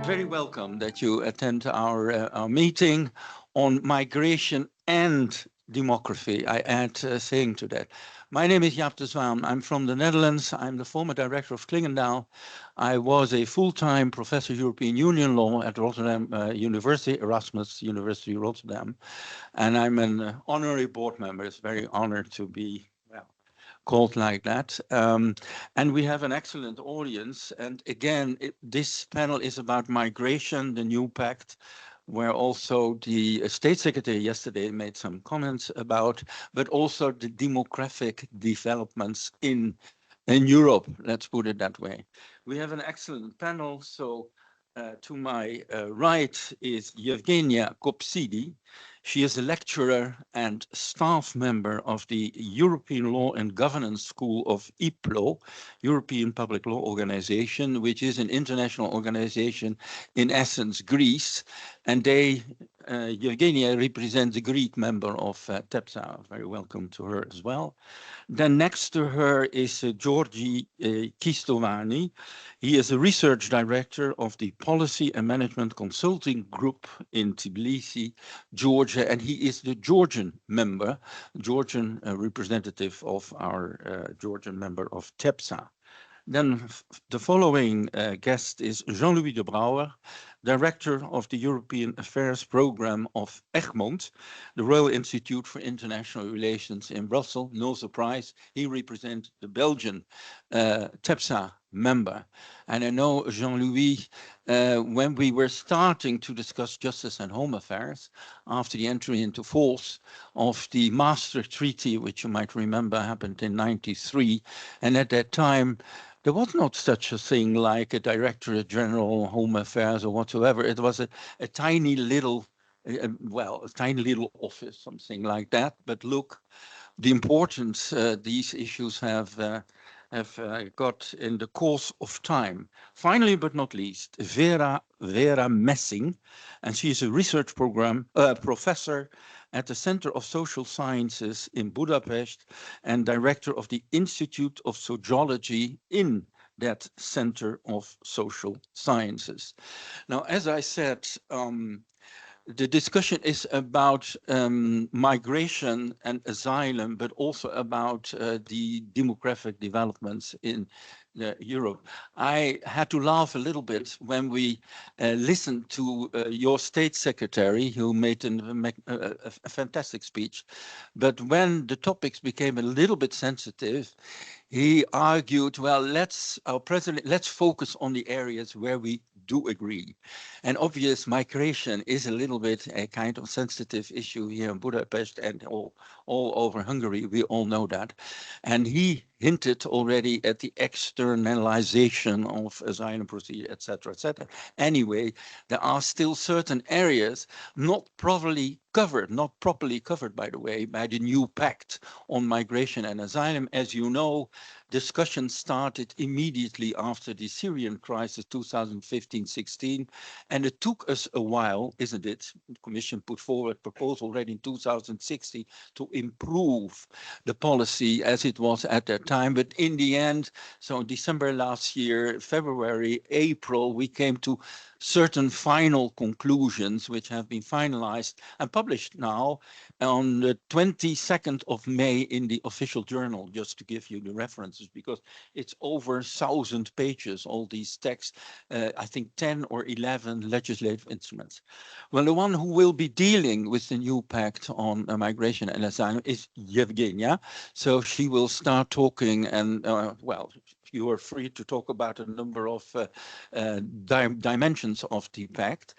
very welcome that you attend our meeting on migration and demography. I add saying to that. My name is Jaap de Zwaan. I'm from the Netherlands. I'm the former director of Klingendaal. I was a full-time professor of European Union law at Rotterdam University, Erasmus University Rotterdam. And I'm an honorary board member. It's very honored to be called like that. And we have an excellent audience. And again, this panel is about migration, the new pact, where also the state secretary yesterday made some comments about, but also the demographic developments in Europe, let's put it that way. We have an excellent panel. So to my right is Eugenia Kopsidi. She is a lecturer and staff member of the European Law and Governance School of IPLO, European Public Law Organization, which is an international organization in essence Greece. And Eugenia represents the Greek member of TEPSA. Very welcome to her as well. Then next to her is Georgi Kistovani. He is a research director of the Policy and Management Consulting Group in Tbilisi, Georgia, and he is the Georgian member, Georgian representative of our Georgian member of TEPSA. Then the following guest is Jean-Louis de Brouwer, Director of the European Affairs Program of Egmont, the Royal Institute for International Relations in Brussels. No surprise, he represents the Belgian TEPSA member. And I know, Jean-Louis, when we were starting to discuss justice and home affairs after the entry into force of the Maastricht Treaty, which you might remember happened in '93, and at that time, there was not such a thing like a Directorate General Home Affairs or whatsoever. It was a tiny little, a tiny little office, something like that. But look, the importance these issues have got in the course of time. Finally, but not least, Vera Messing, and she is a research program professor at the Center of Social Sciences in Budapest and director of the Institute of Sociology in that Center of Social Sciences. Now, as I said, the discussion is about migration and asylum, but also about the demographic developments in Europe. I had to laugh a little bit when we listened to your state secretary, who made a fantastic speech. But when the topics became a little bit sensitive, he argued, well, let's focus on the areas where we do agree. And obvious migration is a little bit a kind of sensitive issue here in Budapest and all over Hungary. We all know that. And he hinted already at the externalization of asylum procedure, et cetera, et cetera. Anyway, there are still certain areas not properly covered, by the way, by the new pact on migration and asylum. As you know, discussions started immediately after the Syrian crisis, 2015-16, and it took us a while, isn't it? The Commission put forward a proposal already in 2016 to improve the policy as it was at that time. But in the end, so in December last year, February, April, we came to certain final conclusions which have been finalized and published now on the 22nd of May in the official journal, just to give you the references, because it's over 1,000 pages, all these texts, I think 10 or 11 legislative instruments. Well, the one who will be dealing with the new pact on migration and asylum is Eugenia. So she will start talking and, well, you are free to talk about a number of dimensions of the pact.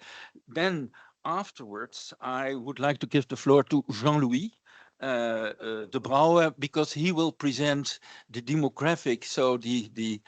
Then afterwards, I would like to give the floor to Jean-Louis de Brouwer, because he will present the demographic, so the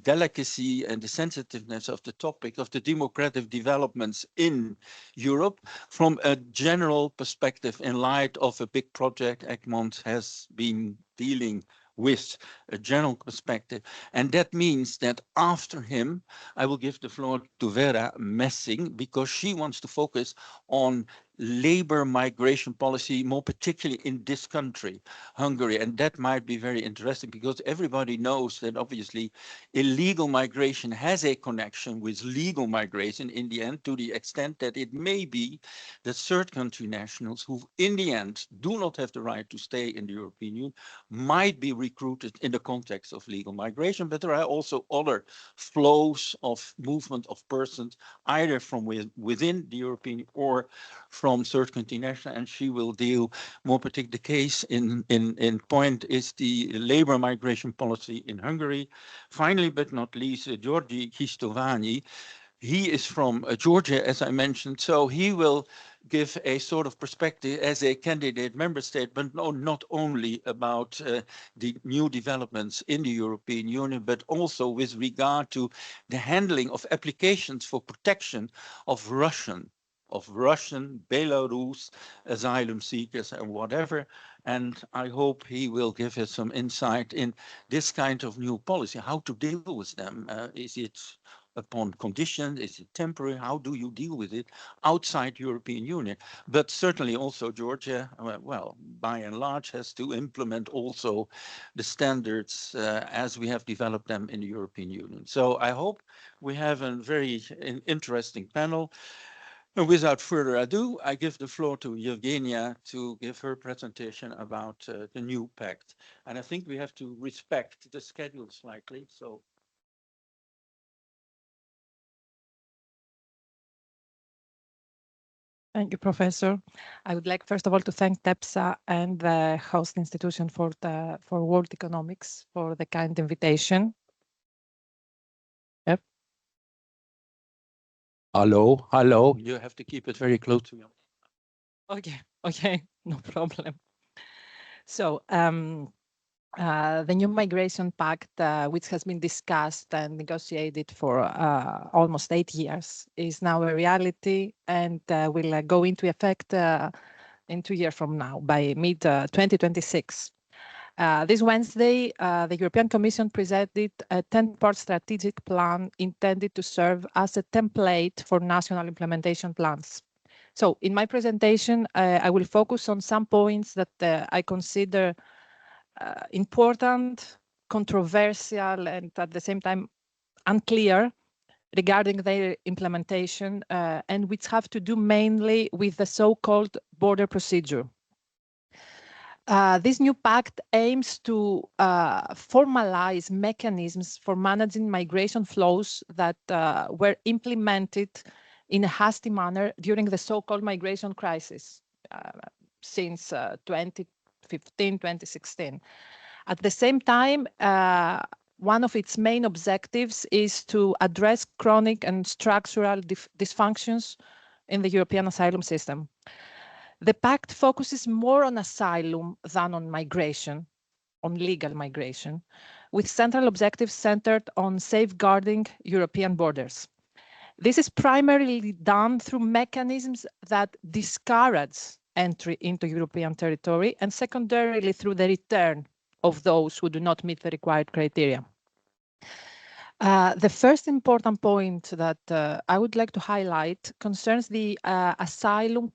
delicacy and the sensitiveness of the topic of the democratic developments in Europe from a general perspective in light of a big project Egmont has been dealing with, a general perspective. And that means that after him, I will give the floor to Vera Messing, because she wants to focus on labor migration policy, more particularly in this country, Hungary. And that might be very interesting because everybody knows that obviously illegal migration has a connection with legal migration in the end, to the extent that it may be that third country nationals who in the end do not have the right to stay in the European Union might be recruited in the context of legal migration. But there are also other flows of movement of persons, either from within the European or from third country national, and she will deal more particularly. The case in point is the labor migration policy in Hungary. Finally, but not least, Georgi Kistovani. He is from Georgia, as I mentioned, so he will give a sort of perspective as a candidate member state, but no, not only about the new developments in the European Union, but also with regard to the handling of applications for protection of Russian, Belarus asylum seekers and whatever. And I hope he will give us some insight in this kind of new policy, how to deal with them. Is it upon condition? Is it temporary? How do you deal with it outside European Union? But certainly also Georgia, well, by and large, has to implement also the standards as we have developed them in the European Union. So I hope we have a very interesting panel. And without further ado, I give the floor to Eugenia to give her presentation about the new pact. And I think we have to respect the schedule slightly. So. Thank you, Professor. I would like, first of all, to thank TEPSA and the host institution for World Economics for the kind invitation. Yep. Hello. You have to keep it very close to you. Okay, no problem. So the new migration pact, which has been discussed and negotiated for almost 8 years, is now a reality and will go into effect in 2 years from now, by mid-2026. This Wednesday, the European Commission presented a 10-part strategic plan intended to serve as a template for national implementation plans. So in my presentation, I will focus on some points that I consider important, controversial, and at the same time unclear regarding their implementation, and which have to do mainly with the so-called border procedure. This new pact aims to formalize mechanisms for managing migration flows that were implemented in a hasty manner during the so-called migration crisis since 2015, 2016. At the same time, one of its main objectives is to address chronic and structural dysfunctions in the European asylum system. The pact focuses more on asylum than on migration, on legal migration, with central objectives centered on safeguarding European borders. This is primarily done through mechanisms that discourage entry into European territory, and secondarily through the return of those who do not meet the required criteria. The first important point that I would like to highlight concerns the asylum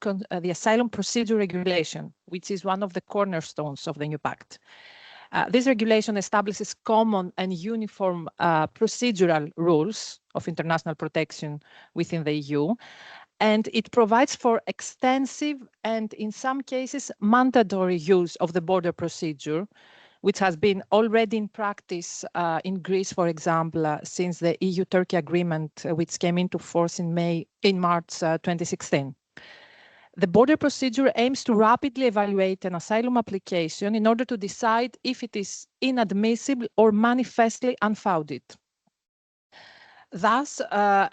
procedure regulation, which is one of the cornerstones of the new pact. This regulation establishes common and uniform procedural rules of international protection within the EU, and it provides for extensive and, in some cases, mandatory use of the border procedure, which has been already in practice in Greece, for example, since the EU-Turkey agreement, which came into force in March 2016. The border procedure aims to rapidly evaluate an asylum application in order to decide if it is inadmissible or manifestly unfounded. Thus,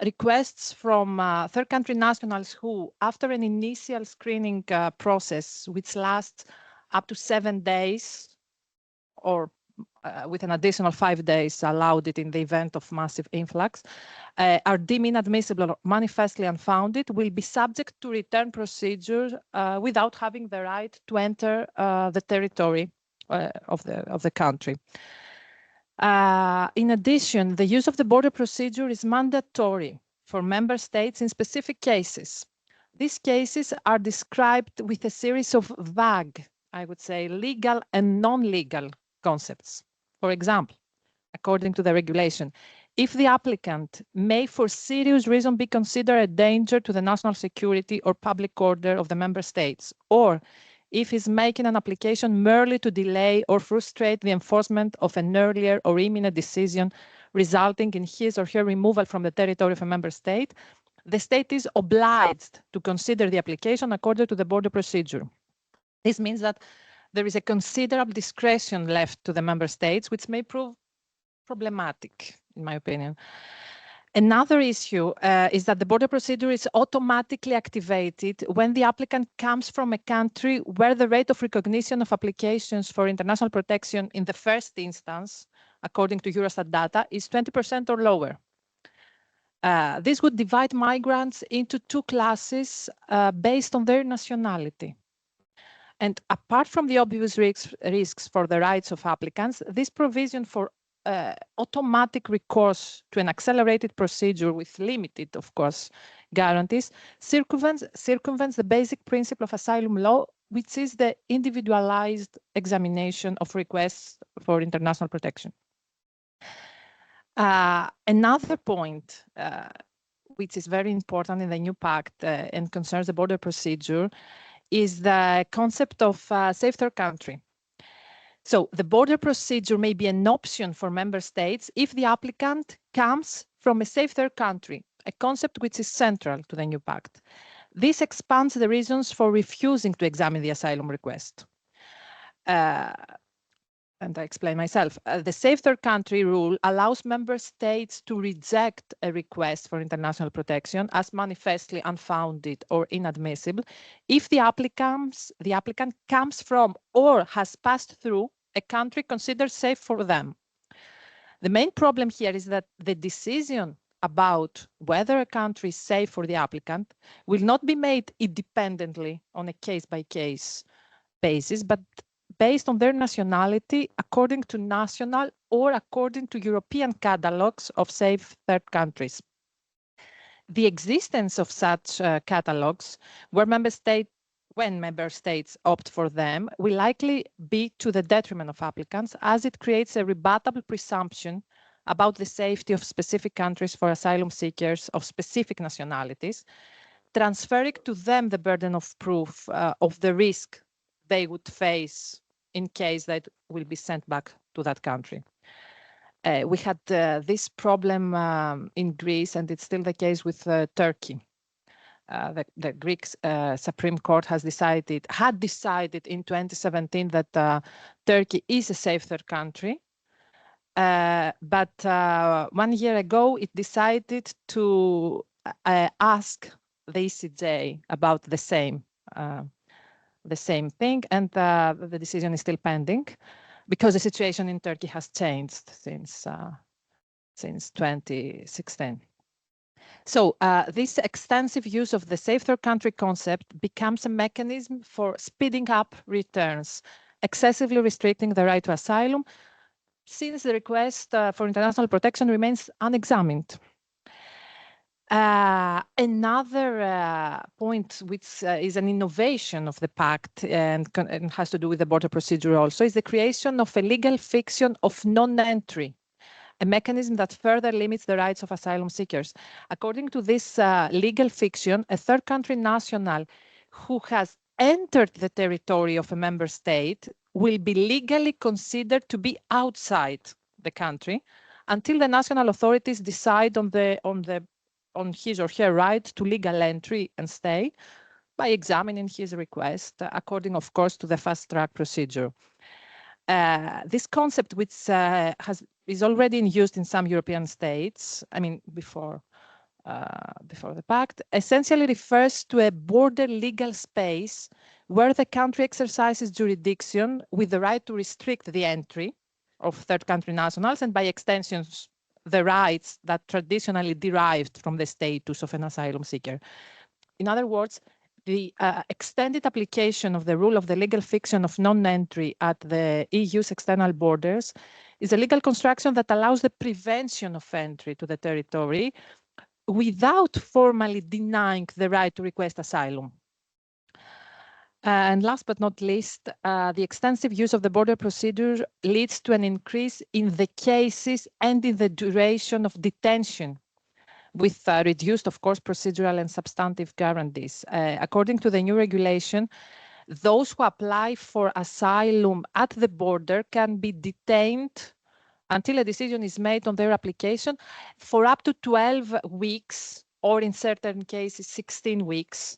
requests from third country nationals who, after an initial screening process, which lasts up to 7 days, or with an additional 5 days allowed it in the event of massive influx, are deemed inadmissible or manifestly unfounded, will be subject to return procedure without having the right to enter the territory of the country. In addition, the use of the border procedure is mandatory for member states in specific cases. These cases are described with a series of vague, I would say, legal and non-legal concepts. For example, according to the regulation, if the applicant may for serious reason be considered a danger to the national security or public order of the member states, or if he's making an application merely to delay or frustrate the enforcement of an earlier or imminent decision resulting in his or her removal from the territory of a member state, the state is obliged to consider the application according to the border procedure. This means that there is a considerable discretion left to the member states, which may prove problematic, in my opinion. Another issue is that the border procedure is automatically activated when the applicant comes from a country where the rate of recognition of applications for international protection in the first instance, according to Eurostat data, is 20% or lower. This would divide migrants into two classes based on their nationality. And apart from the obvious risks for the rights of applicants, this provision for automatic recourse to an accelerated procedure with limited, of course, guarantees circumvents the basic principle of asylum law, which is the individualized examination of requests for international protection. Another point, which is very important in the new pact and concerns the border procedure, is the concept of safe third country. So the border procedure may be an option for member states if the applicant comes from a safe third country, a concept which is central to the new pact. This expands the reasons for refusing to examine the asylum request. And I explain myself. The safe third country rule allows member states to reject a request for international protection as manifestly unfounded or inadmissible if the applicant comes from or has passed through a country considered safe for them. The main problem here is that the decision about whether a country is safe for the applicant will not be made independently on a case-by-case basis, but based on their nationality according to national or according to European catalogues of safe third countries. The existence of such catalogues, when member states opt for them, will likely be to the detriment of applicants, as it creates a rebuttable presumption about the safety of specific countries for asylum seekers of specific nationalities, transferring to them the burden of proof of the risk they would face in case that will be sent back to that country. We had this problem in Greece, and it's still the case with Turkey. The Greek Supreme Court had decided in 2017 that Turkey is a safe third country. But 1 year ago, it decided to ask the ECJ about the same thing, and the decision is still pending because the situation in Turkey has changed since 2016. So this extensive use of the safe third country concept becomes a mechanism for speeding up returns, excessively restricting the right to asylum, since the request for international protection remains unexamined. Another point, which is an innovation of the pact and has to do with the border procedure also, is the creation of a legal fiction of non-entry, a mechanism that further limits the rights of asylum seekers. According to this legal fiction, a third country national who has entered the territory of a member state will be legally considered to be outside the country until the national authorities decide on his or her right to legal entry and stay by examining his request, according, of course, to the fast-track procedure. This concept, which is already in use in some European states, I mean, before the pact, essentially refers to a border legal space where the country exercises jurisdiction with the right to restrict the entry of third country nationals and by extensions the rights that traditionally derived from the status of an asylum seeker. In other words, the extended application of the rule of the legal fiction of non-entry at the EU's external borders is a legal construction that allows the prevention of entry to the territory without formally denying the right to request asylum. And last but not least, the extensive use of the border procedure leads to an increase in the cases and in the duration of detention, with reduced, of course, procedural and substantive guarantees. According to the new regulation, those who apply for asylum at the border can be detained until a decision is made on their application for up to 12 weeks, or in certain cases, 16 weeks.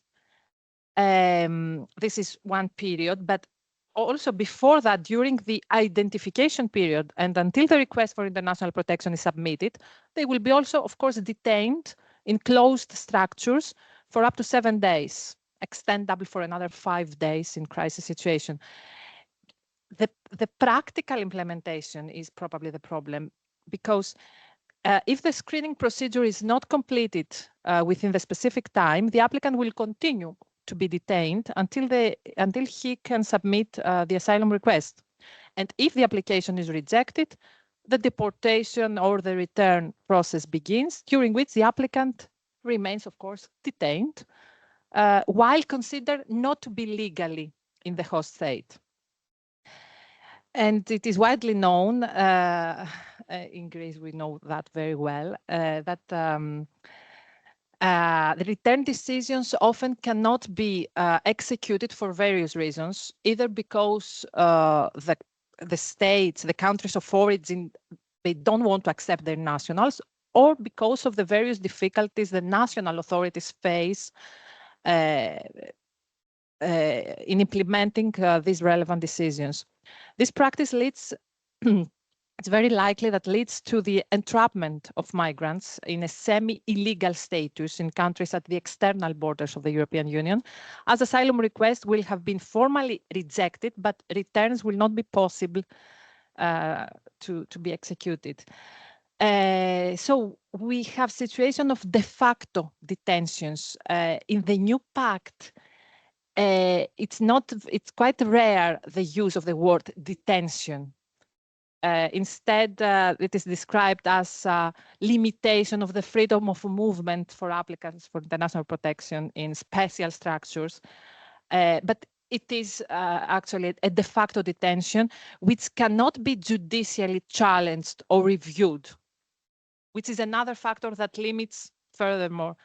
This is one period, but also before that, during the identification period and until the request for international protection is submitted, they will be also, of course, detained in closed structures for up to 7 days, extendable for another 5 days in crisis situation. The practical implementation is probably the problem, because if the screening procedure is not completed within the specific time, the applicant will continue to be detained until he can submit the asylum request. And if the application is rejected, the deportation or the return process begins, during which the applicant remains, of course, detained, while considered not to be legally in the host state. And it is widely known, in Greece we know that very well, that the return decisions often cannot be executed for various reasons, either because the states, the countries of origin, they don't want to accept their nationals, or because of the various difficulties the national authorities face in implementing these relevant decisions. This practice leads, it's very likely that leads to the entrapment of migrants in a semi-illegal status in countries at the external borders of the European Union, as asylum requests will have been formally rejected, but returns will not be possible to be executed. So we have situation of de facto detentions. In the new pact, it's quite rare the use of the word detention. Instead, it is described as limitation of the freedom of movement for applicants for international protection in special structures. But it is actually a de facto detention, which cannot be judicially challenged or reviewed, which is another factor that limits furthermore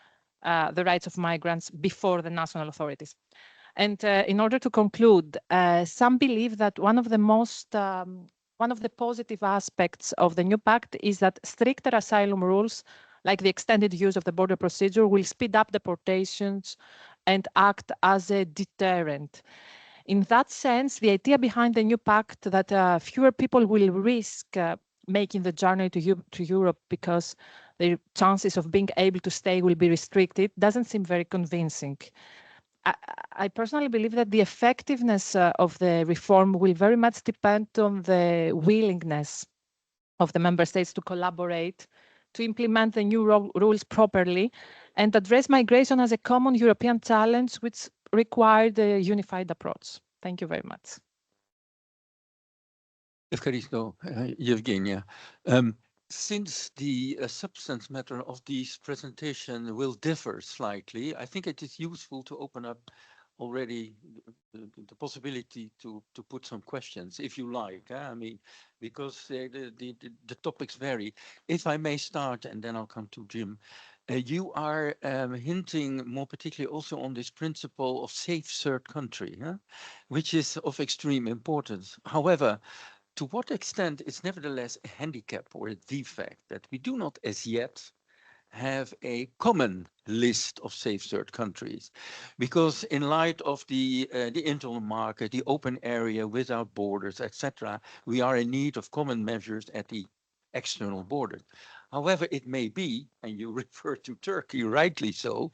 the rights of migrants before the national authorities. And in order to conclude, some believe that one of the positive aspects of the new pact is that stricter asylum rules, like the extended use of the border procedure, will speed up deportations and act as a deterrent. In that sense, the idea behind the new pact that fewer people will risk making the journey to Europe because their chances of being able to stay will be restricted doesn't seem very convincing. I personally believe that the effectiveness of the reform will very much depend on the willingness of the member states to collaborate, to implement the new rules properly, and address migration as a common European challenge, which required a unified approach. Thank you very much. Evgaristo, Eugenia. Since the substance matter of this presentation will differ slightly, I think it is useful to open up already the possibility to put some questions, if you like. I mean, because the topics vary. If I may start, and then I'll come to Jim. You are hinting more particularly also on this principle of safe third country, which is of extreme importance. However, to what extent it's nevertheless a handicap or a defect that we do not as yet have a common list of safe third countries, because in light of the internal market, the open area without borders, etc., we are in need of common measures at the external border. However, it may be, and you refer to Turkey, rightly so,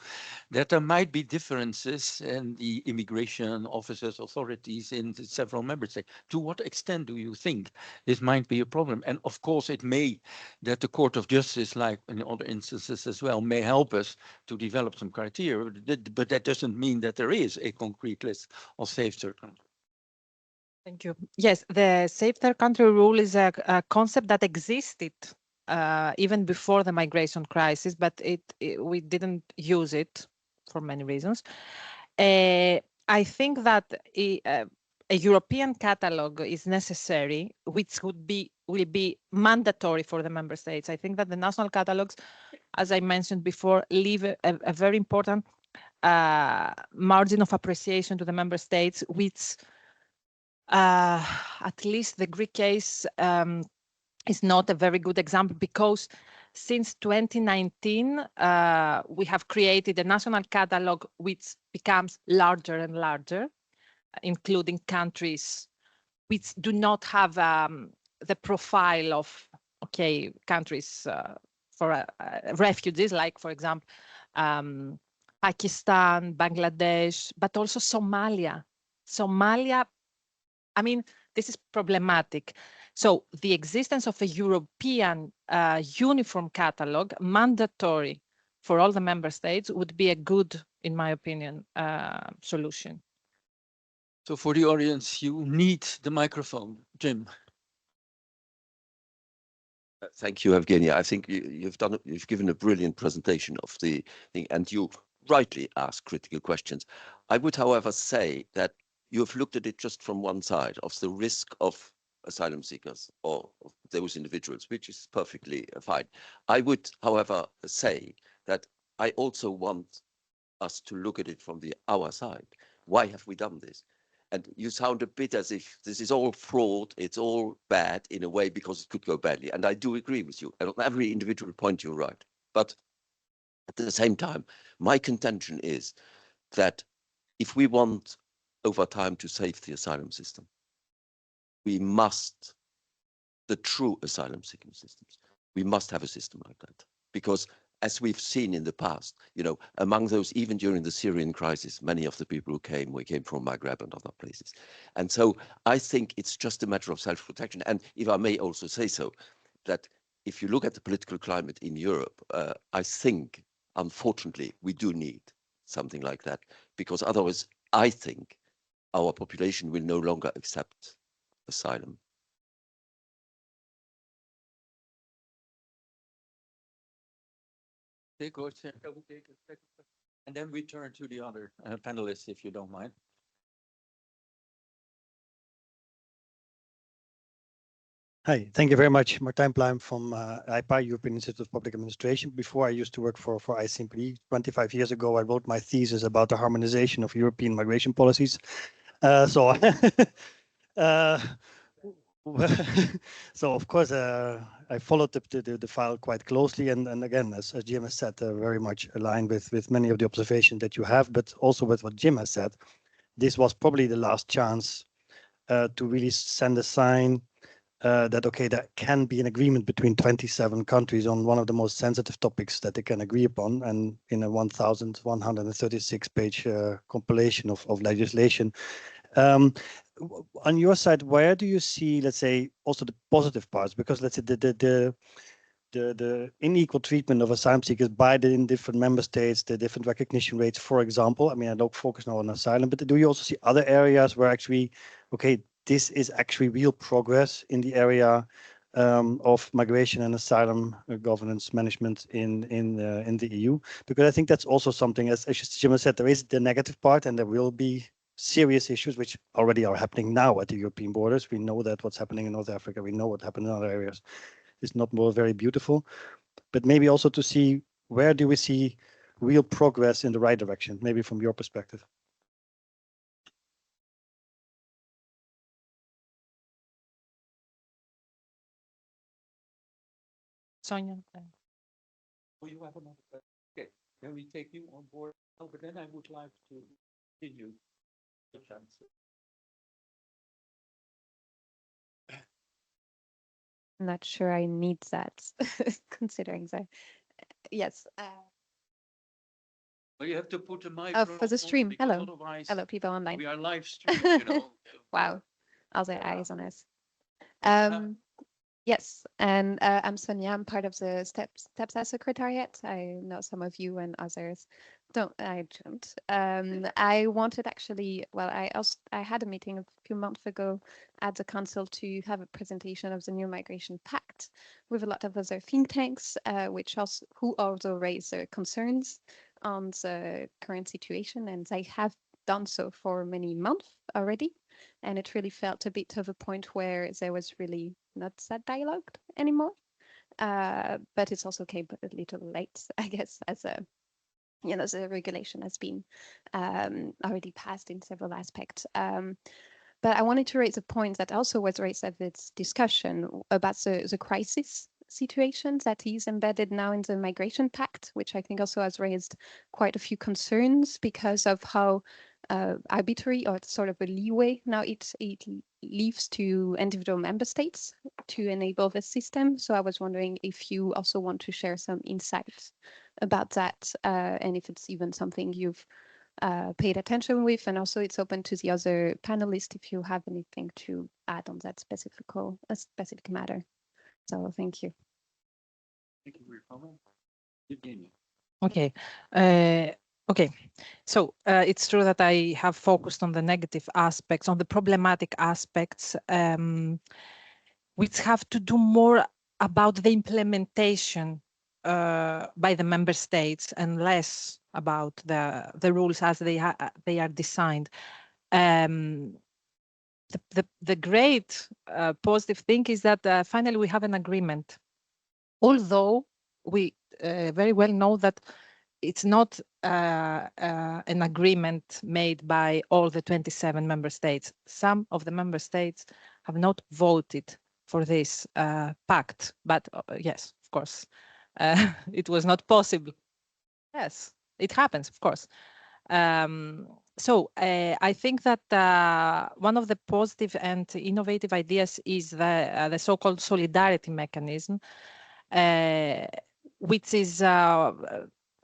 that there might be differences in the immigration officers, authorities in the several member states. To what extent do you think this might be a problem? And of course, it may that the Court of Justice, like in other instances as well, may help us to develop some criteria, but that doesn't mean that there is a concrete list of safe third countries. Thank you. Yes, the safe third country rule is a concept that existed even before the migration crisis, but we didn't use it for many reasons. I think that a European catalogue is necessary, which will be mandatory for the member states. I think that the national catalogues, as I mentioned before, leave a very important margin of appreciation to the member states, which at least the Greek case is not a very good example, because since 2019, we have created a national catalogue which becomes larger and larger, including countries which do not have the profile of, countries for refugees, like, for example, Pakistan, Bangladesh, but also Somalia. Somalia, I mean, this is problematic. So the existence of a European uniform catalogue, mandatory for all the member states, would be a good, in my opinion, solution. So for the audience, you need the microphone, Jim. Thank you, Eugenia. I think you've given a brilliant presentation of the thing, and you rightly ask critical questions. I would, however, say that you have looked at it just from one side, of the risk of asylum seekers or of those individuals, which is perfectly fine. I would, however, say that I also want us to look at it from our side. Why have we done this? And you sound a bit as if this is all fraud, it's all bad in a way because it could go badly. And I do agree with you. And on every individual point, you're right. But at the same time, my contention is that if we want over time to save the asylum system, we must, the true asylum seeking systems, we must have a system like that. Because as we've seen in the past, among those, even during the Syrian crisis, many of the people who came, we came from Maghreb and other places. And so I think it's just a matter of self-protection. And if I may also say so, that if you look at the political climate in Europe, I think, unfortunately, we do need something like that, because otherwise, I think our population will no longer accept asylum. And then we turn to the other panelists, if you don't mind. Hi, thank you very much. Martijn Pluim from IPA, European Institute of Public Administration. Before I used to work for ICMPD. 25 years ago, I wrote my thesis about the harmonization of European migration policies. So of course, I followed the file quite closely, and again, as Jim has said, very much aligned with many of the observations that you have, but also with what Jim has said. This was probably the last chance to really send a sign that, okay, there can be an agreement between 27 countries on one of the most sensitive topics that they can agree upon, and in a 1,136-page compilation of legislation. On your side, where do you see, let's say, also the positive parts? Because let's say the unequal treatment of asylum seekers by the different member states, the different recognition rates, for example. I mean, I don't focus now on asylum, but do you also see other areas where actually, okay, this is actually real progress in the area of migration and asylum governance management in the EU? Because I think that's also something, as Jim said, there is the negative part, and there will be serious issues which already are happening now at the European borders. We know that what's happening in North Africa, we know what happened in other areas, is not more very beautiful, but maybe also to see where do we see real progress in the right direction, maybe from your perspective. Sonia. Oh, you have another question. Okay, then we take you on board. Oh, but then I would like to continue. I'm not sure I need that, considering that. Yes. Well, you have to put a microphone for the stream. Hello. Hello, people online. We are live streaming, Wow. All the eyes on us. Yes, and I'm Sonia. I'm part of the TEPSA Secretariat. I know some of you and others I don't. I wanted actually, well, I had a meeting a few months ago at the council to have a presentation of the new migration pact with a lot of other think tanks, who also raise concerns on the current situation, and they have done so for many months already. And it really felt a bit of a point where there was really not that dialogue anymore. But it's also came a little late, I guess, as the regulation has been already passed in several aspects. But I wanted to raise a point that also was raised at this discussion about the crisis situation that is embedded now in the Migration Pact, which I think also has raised quite a few concerns because of how arbitrary or sort of a leeway now it leaves to individual member states to enable the system. So I was wondering if you also want to share some insights about that, and if it's even something you've paid attention with, and also it's open to the other panelists if you have anything to add on that specific matter. So thank you. Thank you for your comment. Eugenia. Okay. Okay, so it's true that I have focused on the negative aspects, on the problematic aspects, which have to do more about the implementation by the member states and less about the rules as they are designed. The great positive thing is that finally we have an agreement, although we very well know that it's not an agreement made by all the 27 member states. Some of the member states have not voted for this pact, but yes, of course, it was not possible. Yes, it happens, of course. So I think that one of the positive and innovative ideas is the so-called solidarity mechanism, which is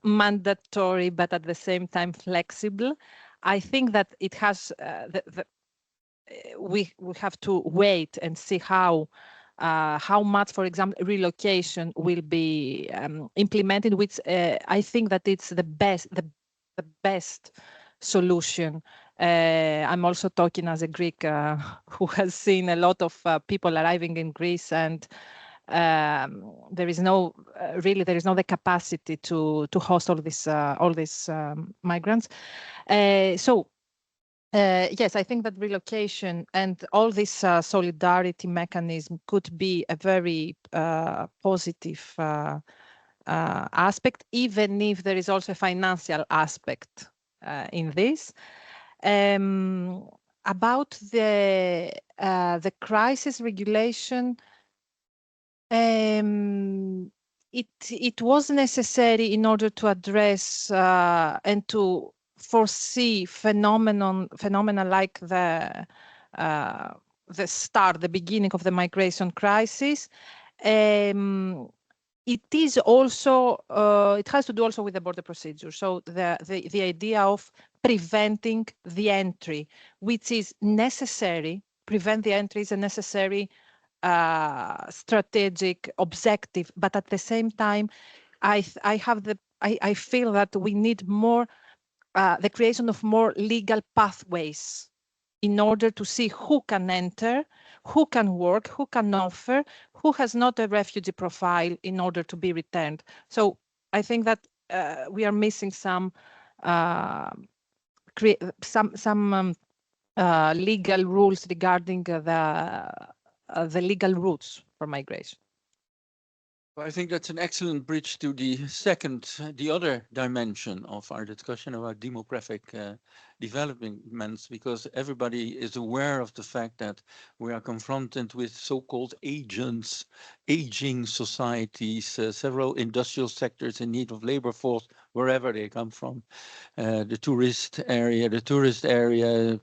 mandatory, but at the same time flexible. I think that it has we have to wait and see how much, for example, relocation will be implemented, which I think that it's the best solution. I'm also talking as a Greek who has seen a lot of people arriving in Greece, and there is no the capacity to host all these migrants. So yes, I think that relocation and all this solidarity mechanism could be a very positive aspect, even if there is also a financial aspect in this. About the crisis regulation, it was necessary in order to address and to foresee phenomena like the beginning of the migration crisis. It is also it has to do also with the border procedure. So the idea of preventing the entry, which is necessary, prevent the entry is a necessary strategic objective, but at the same time, I feel that we need more the creation of more legal pathways in order to see who can enter, who can work, who can offer, who has not a refugee profile in order to be returned. So I think that we are missing some legal rules regarding the legal routes for migration. Well, I think that's an excellent bridge to the other dimension of our discussion about demographic developments, because everybody is aware of the fact that we are confronted with so-called agents, aging societies, several industrial sectors in need of labor force, wherever they come from, the tourist area,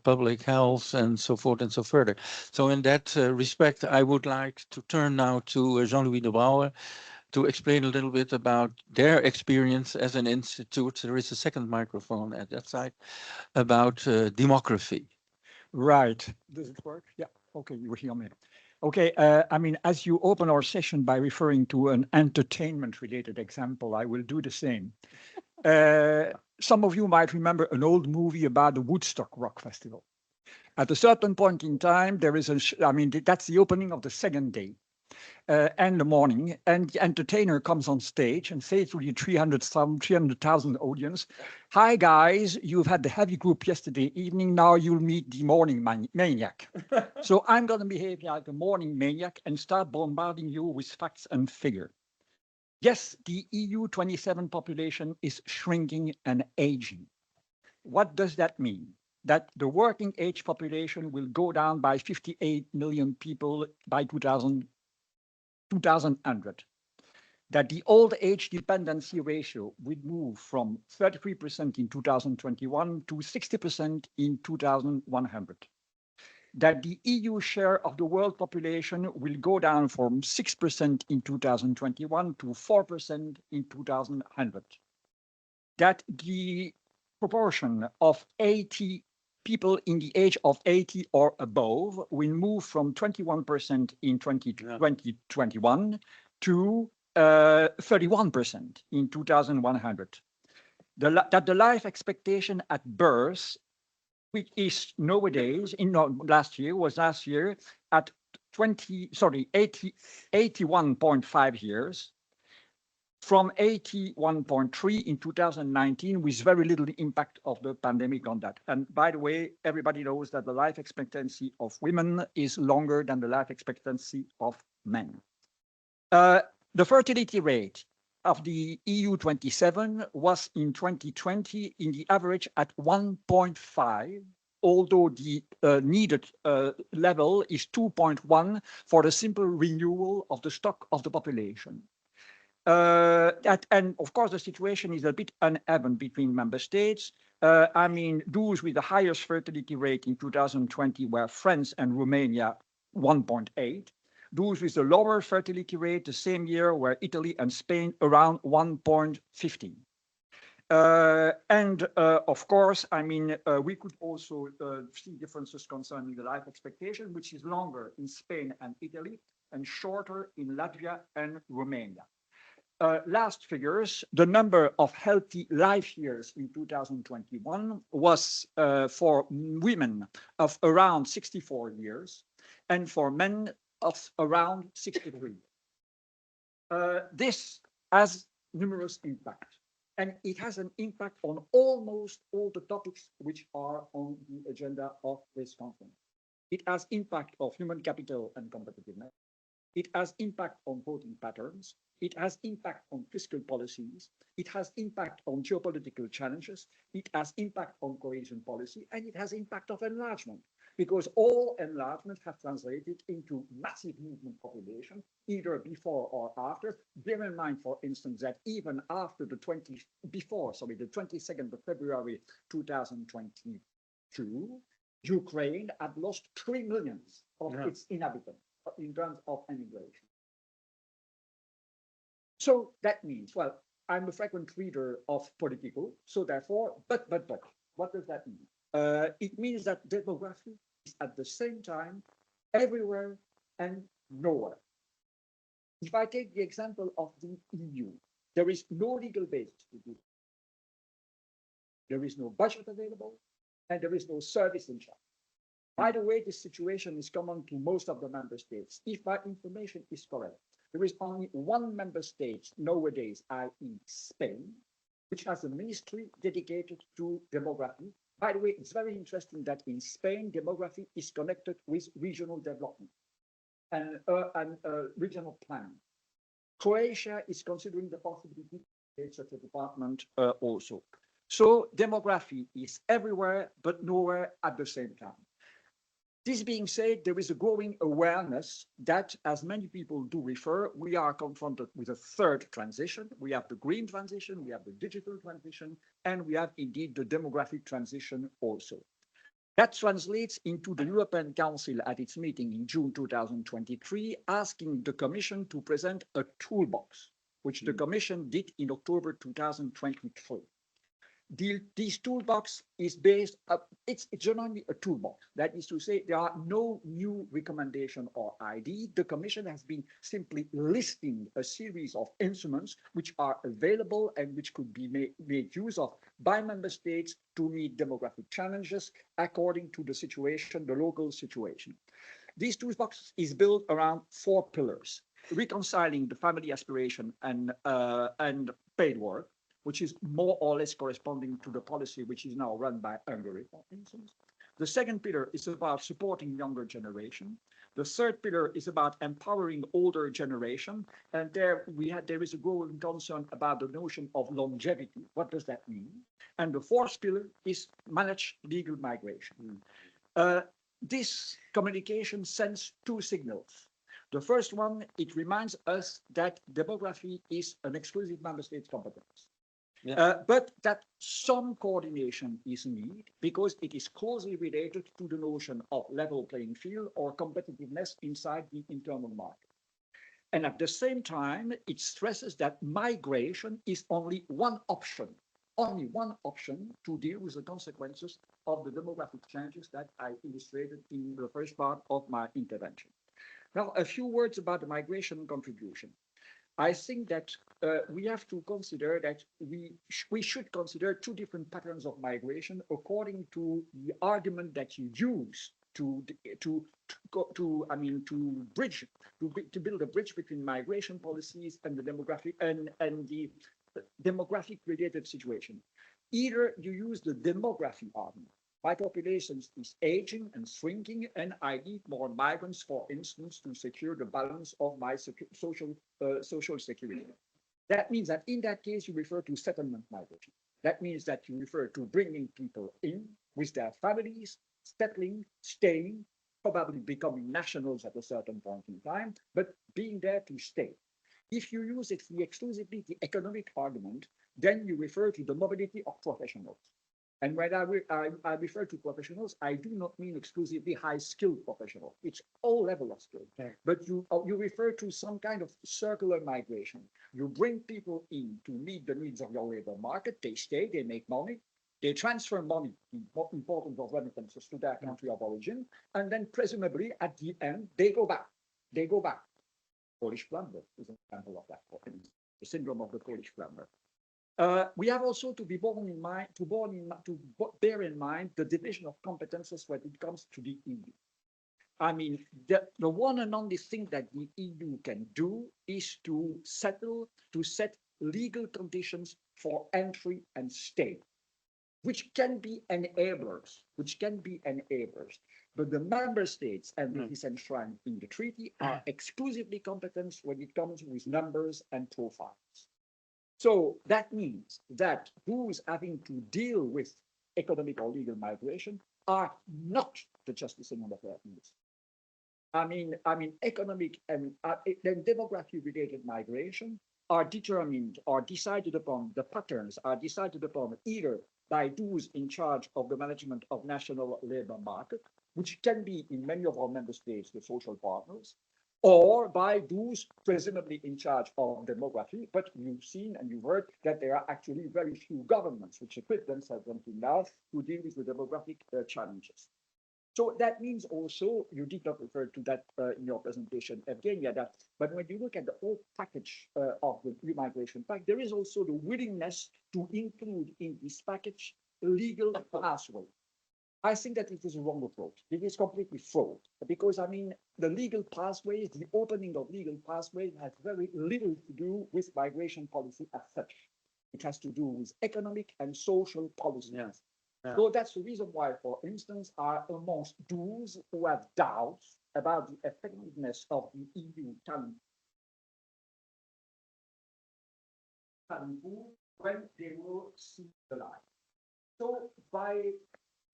public health, and so forth and so further. So in that respect, I would like to turn now to Jean-Louis de Brouwer to explain a little bit about their experience as an institute. There is a second microphone at that side about demography. Right. Does it work? Yeah. Okay, you hear me. Okay, I mean, as you open our session by referring to an entertainment-related example, I will do the same. some of you might remember an old movie about the Woodstock Rock Festival. At a certain point in time, there is that's the opening of the second day. And the morning, and the entertainer comes on stage and says to the 300,000 audience, "Hi guys, you've had the heavy group yesterday evening, now you'll meet the morning maniac." So I'm going to behave like a morning maniac and start bombarding you with facts and figure. Yes, the EU 27 population is shrinking and aging. What does that mean? That the working age population will go down by 58 million people by 2100. That the old age dependency ratio would move from 33% in 2021 to 60% in 2100. That the EU share of the world population will go down from 6% in 2021 to 4% in 2100. That the proportion of 80 people in the age of 80 or above will move from 21% in 2021 to 31% in 2100. That the life expectation at birth, which is nowadays, last year at 81.5 years, from 81.3 in 2019, with very little impact of the pandemic on that. And by the way, everybody knows that the life expectancy of women is longer than the life expectancy of men. The fertility rate of the EU 27 was in 2020 in the average at 1.5, although the needed level is 2.1 for the simple renewal of the stock of the population. And of course, the situation is a bit uneven between member states. Those with the highest fertility rate in 2020 were France and Romania, 1.8. Those with the lower fertility rate the same year were Italy and Spain, around 1.15. Of course, we could also see differences concerning the life expectation, which is longer in Spain and Italy and shorter in Latvia and Romania. Last figures, the number of healthy life years in 2021 was for women of around 64 years and for men of around 63. This has numerous impacts, and it has an impact on almost all the topics which are on the agenda of this conference. It has impact of human capital and competitiveness. It has impact on voting patterns. It has impact on fiscal policies. It has impact on geopolitical challenges. It has impact on cohesion policy, and it has impact of enlargement, because all enlargement have translated into massive movement population, either before or after. Bear in mind, for instance, that even after the 22nd of February 2022, Ukraine had lost 3 million of its inhabitants in terms of emigration. So that means, well, I'm a frequent reader of Politico, so therefore, but, what does that mean? It means that demography is at the same time everywhere and nowhere. If I take the example of the EU, there is no legal basis to do it. There is no budget available, and there is no service in charge. By the way, this situation is common to most of the member states. If my information is correct, there is only one member state nowadays, i.e. Spain, which has a ministry dedicated to demography. By the way, it's very interesting that in Spain, demography is connected with regional development and regional planning. Croatia is considering the possibility to create such a department also. So demography is everywhere, but nowhere at the same time. This being said, there is a growing awareness that, as many people do refer, we are confronted with a third transition. We have the green transition, we have the digital transition, and we have indeed the demographic transition also. That translates into the European Council at its meeting in June 2023, asking the Commission to present a toolbox, which the Commission did in October 2023. This toolbox is based up, it's generally a toolbox. That is to say, there are no new recommendation or ID. The Commission has been simply listing a series of instruments which are available and which could be made use of by member states to meet demographic challenges according to the situation, the local situation. This toolbox is built around 4 pillars: reconciling the family aspiration and paid work, which is more or less corresponding to the policy which is now run by Hungary, for instance. The second pillar is about supporting younger generation. The third pillar is about empowering older generation. And there is a growing concern about the notion of longevity. What does that mean? And the fourth pillar is manage legal migration. This communication sends 2 signals. The first one, it reminds us that demography is an exclusive member states competence. Yeah. But that some coordination is needed because it is closely related to the notion of level playing field or competitiveness inside the internal market. And at the same time, it stresses that migration is only one option to deal with the consequences of the demographic changes that I illustrated in the first part of my intervention. Now, a few words about the migration contribution. I think that we have to consider that we should consider 2 different patterns of migration according to the argument that you use to build a bridge between migration policies and the demographic and the demographic related situation. Either you use the demography argument. My population is aging and shrinking, and I need more migrants, for instance, to secure the balance of my social security. That means that in that case, you refer to settlement migration. That means that you refer to bringing people in with their families, settling, staying, probably becoming nationals at a certain point in time, but being there to stay. If you use it exclusively the economic argument, then you refer to the mobility of professionals. And when I refer to professionals, I do not mean exclusively high-skilled professionals. It's all level of skill. Okay. But you refer to some kind of circular migration. You bring people in to meet the needs of your labor market. They stay, they make money, they transfer money, important of remittances, to their country of origin, and then presumably at the end they go back. They go back. Polish plumber is an example of that. The syndrome of the Polish plumber. We have also to bear in mind the division of competences when it comes to the EU. I mean, the one and only thing that the EU can do is to set legal conditions for entry and stay, which can be enablers. But the member states, and this is enshrined in the treaty, are exclusively competent when it comes with numbers and profiles. So that means that those having to deal with economic or legal migration are not the Justice and Home Affairs Ministry. I mean, economic and then demography-related migration are determined or decided upon, the patterns are decided upon either by those in charge of the management of national labor market, which can be in many of our member states, the social partners, or by those presumably in charge of demography. But you've seen and you've heard that there are actually very few governments which equip themselves until now to deal with the demographic challenges. So that means also, you did not refer to that in your presentation, Eugenia, but when you look at the whole package of the Pre-Migration Pact, there is also the willingness to include in this package a legal pathway. I think that it is a wrong approach. It is completely fraud, because I mean, the legal pathways, the opening of legal pathways has very little to do with migration policy as such. It has to do with economic and social policies. Yes. Yeah. So that's the reason why, for instance, are amongst those who have doubts about the effectiveness of the EU talent pool when they will see the light. So by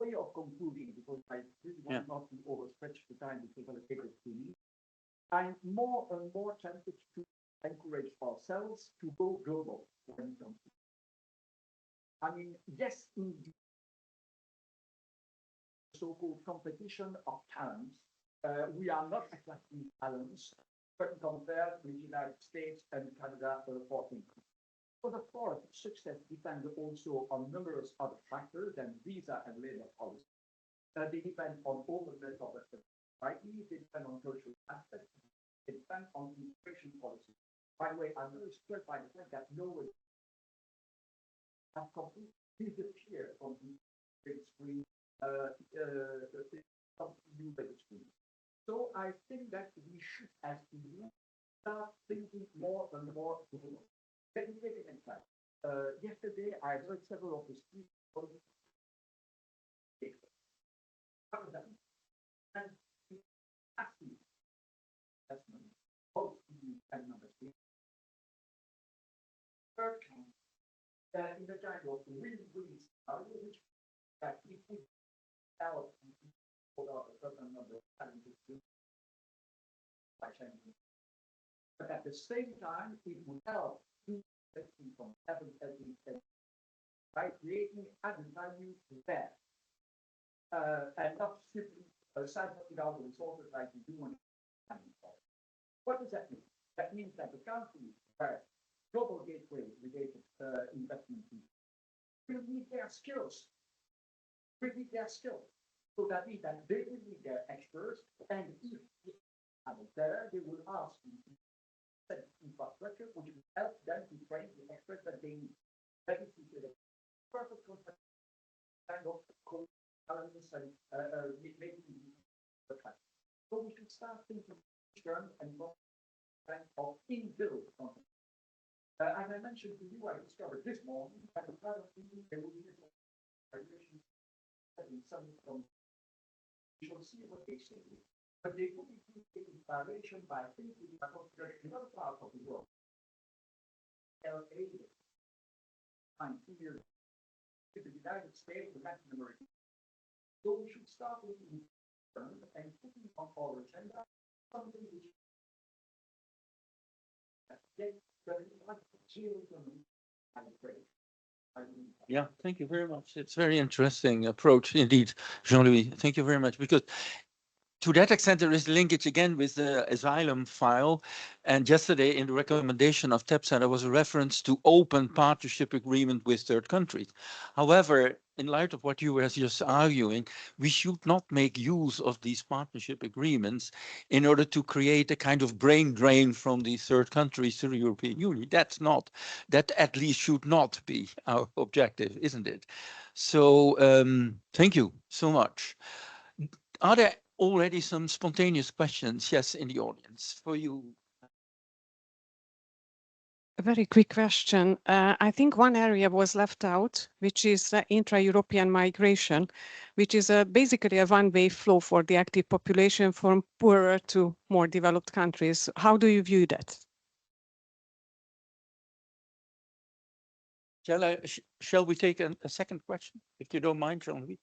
way of concluding, because I really want not to overstretch the time because allocated to me, I'm more and more tempted to encourage ourselves to go global when it comes to. I mean, yes, indeed, so-called competition of talents, we are not attracting talents, but compared with the United States and Canada, for instance. But of course, success depends also on numerous other factors than visa and labor policy. They depend on openness of the society, they depend on social aspects, they depend on immigration policy. By the way, I'm very struck by the fact that Norway has completely disappeared from the big screen, new big screen. So I think that we should, as EU, start thinking more and more global. Let me give an example. Yesterday, I heard several of the speakers. And asking assessment, both EU and member states. Third count, in the kind of win-win scenario, which that if we develop for a certain number of challenges by changing. But at the same time, it would help to from having by creating added value there. And not simply cycling out the resources like we do on. What does that mean? That means that the countries where global gateway related investment will need their skills. Will need their skills. So that means that they will need their experts, and if they are there, they will ask infrastructure, which will help them to train the experts that they need. That is the perfect concept kind of balance and making the kind. So we should start thinking term and not kind of inbuilt concept. As I mentioned to you, I discovered this morning that the part of there will be variations in some from we shall see what they say. But they could be inspiration by thinking about in other parts of the world. LA, 2 years in the United States, the Latin America. So we should start looking and putting on our agenda something which Yeah, thank you very much. It's a very interesting approach indeed, Jean-Louis. Thank you very much, because to that extent, there is linkage again with the asylum file. And yesterday in the recommendation of TEPSA, there was a reference to open partnership agreement with third countries. However, in light of what you were just arguing, we should not make use of these partnership agreements in order to create a kind of brain drain from these third countries to the European Union. That at least should not be our objective, isn't it? So thank you so much. Are there already some spontaneous questions? Yes, in the audience for you. A very quick question. I think one area was left out, which is intra-European migration, which is basically a one-way flow for the active population from poorer to more developed countries. How do you view that? Shall we take a second question, if you don't mind, Jean-Louis?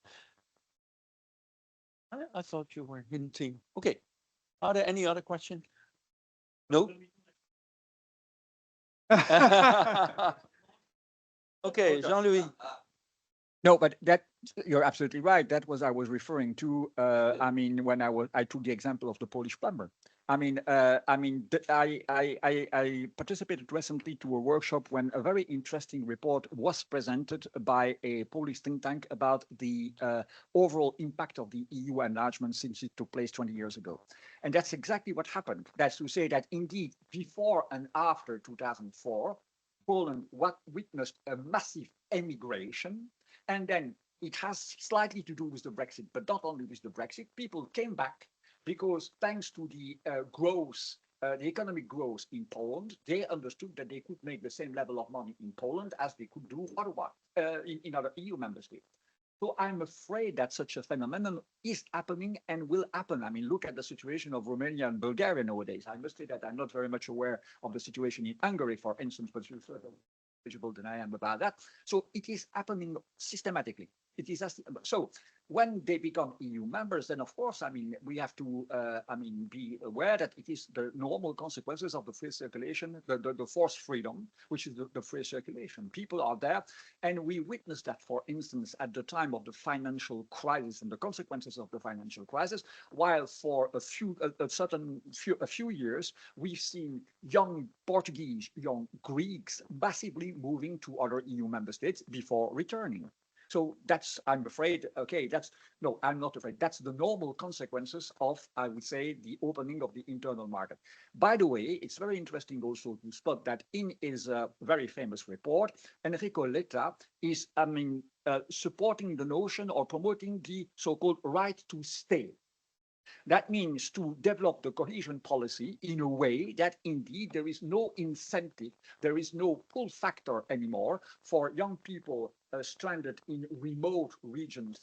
I thought you were hinting. Okay. Are there any other questions? No? Okay, Jean-Louis. No, but that you're absolutely right. That was I was referring to. I mean, when I took the example of the Polish plumber. I participated recently to a workshop when a very interesting report was presented by a Polish think tank about the overall impact of the EU enlargement since it took place 20 years ago. And that's exactly what happened. That's to say that indeed, before and after 2004, Poland witnessed a massive emigration. And then it has slightly to do with the Brexit, but not only with the Brexit. People came back because thanks to the growth, the economic growth in Poland, they understood that they could make the same level of money in Poland as they could do otherwise in other EU member states. So I'm afraid that such a phenomenon is happening and will happen. I mean, look at the situation of Romania and Bulgaria nowadays. I must say that I'm not very much aware of the situation in Hungary, for instance, but you're sort of knowledgeable than I am about that. So it is happening systematically. it is as so. When they become EU members, then of course, I mean, we have to, be aware that it is the normal consequences of the free circulation, the forced freedom, which is the free circulation. People are there, and we witnessed that, for instance, at the time of the financial crisis and the consequences of the financial crisis. While for a few years, we've seen young Portuguese, young Greeks massively moving to other EU member states before returning. So that's, I'm afraid, okay, no, I'm not afraid. That's the normal consequences of, I would say, the opening of the internal market. By the way, it's very interesting also to spot that in his very famous report, Enrico Letta is, supporting the notion or promoting the so-called right to stay. That means to develop the cohesion policy in a way that indeed there is no incentive, there is no pull factor anymore for young people stranded in remote regions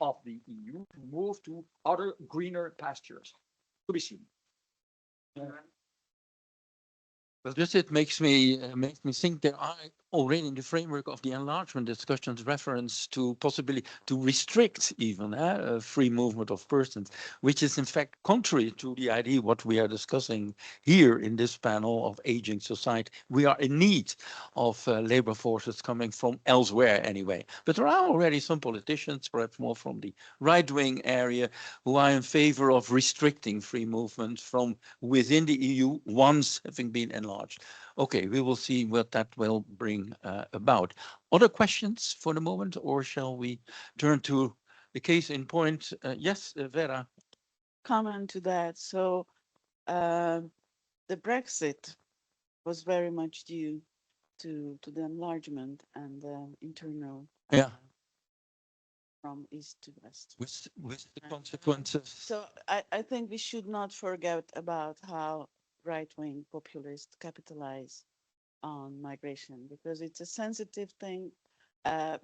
of the EU to move to other greener pastures. To be seen. Well, just it makes me think there are already in the framework of the enlargement discussions reference to possibly to restrict even free movement of persons, which is in fact contrary to the idea what we are discussing here in this panel of aging society. We are in need of labor forces coming from elsewhere anyway. But there are already some politicians, perhaps more from the right-wing area, who are in favor of restricting free movement from within the EU once having been enlarged. Okay, we will see what that will bring about. Other questions for the moment, or shall we turn to the case in point? Yes, Vera. Comment to that. So the Brexit was very much due to the enlargement and the internal from east to west. With the consequences. So I think we should not forget about how right-wing populists capitalize on migration, because it's a sensitive thing,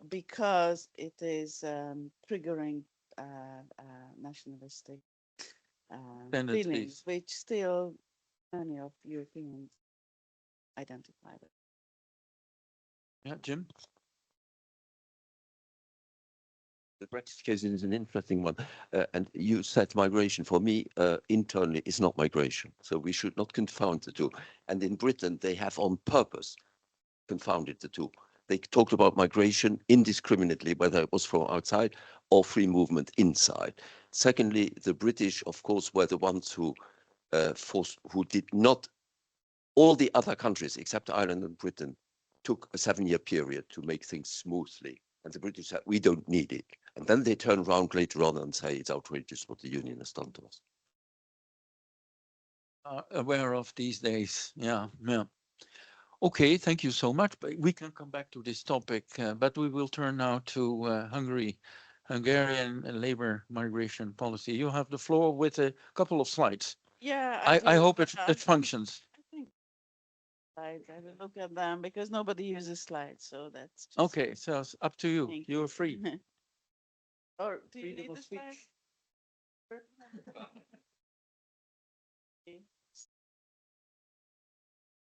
because it is triggering nationalistic feelings, which still many of Europeans identify with. Yeah, Jim? The Brexit case is an interesting one. And you said migration. For me, internally, is not migration. So we should not confound the two. And in Britain, they have on purpose confounded the two. They talked about migration indiscriminately, whether it was from outside or free movement inside. Secondly, the British, of course, were the ones who did not, all the other countries except Ireland and Britain took a 7-year period to make things smoothly. And the British said, we don't need it. And then they turn around later on and say it's outrageous what the union has done to us. Aware of these days. Yeah. Okay, thank you so much. But we can come back to this topic, but we will turn now to Hungary, Hungarian labor migration policy. You have the floor with a couple of slides. Yeah, I hope it functions. I think I will look at them because nobody uses slides, so that's just okay. So it's up to you. Thank You're free. Or do you need the slides?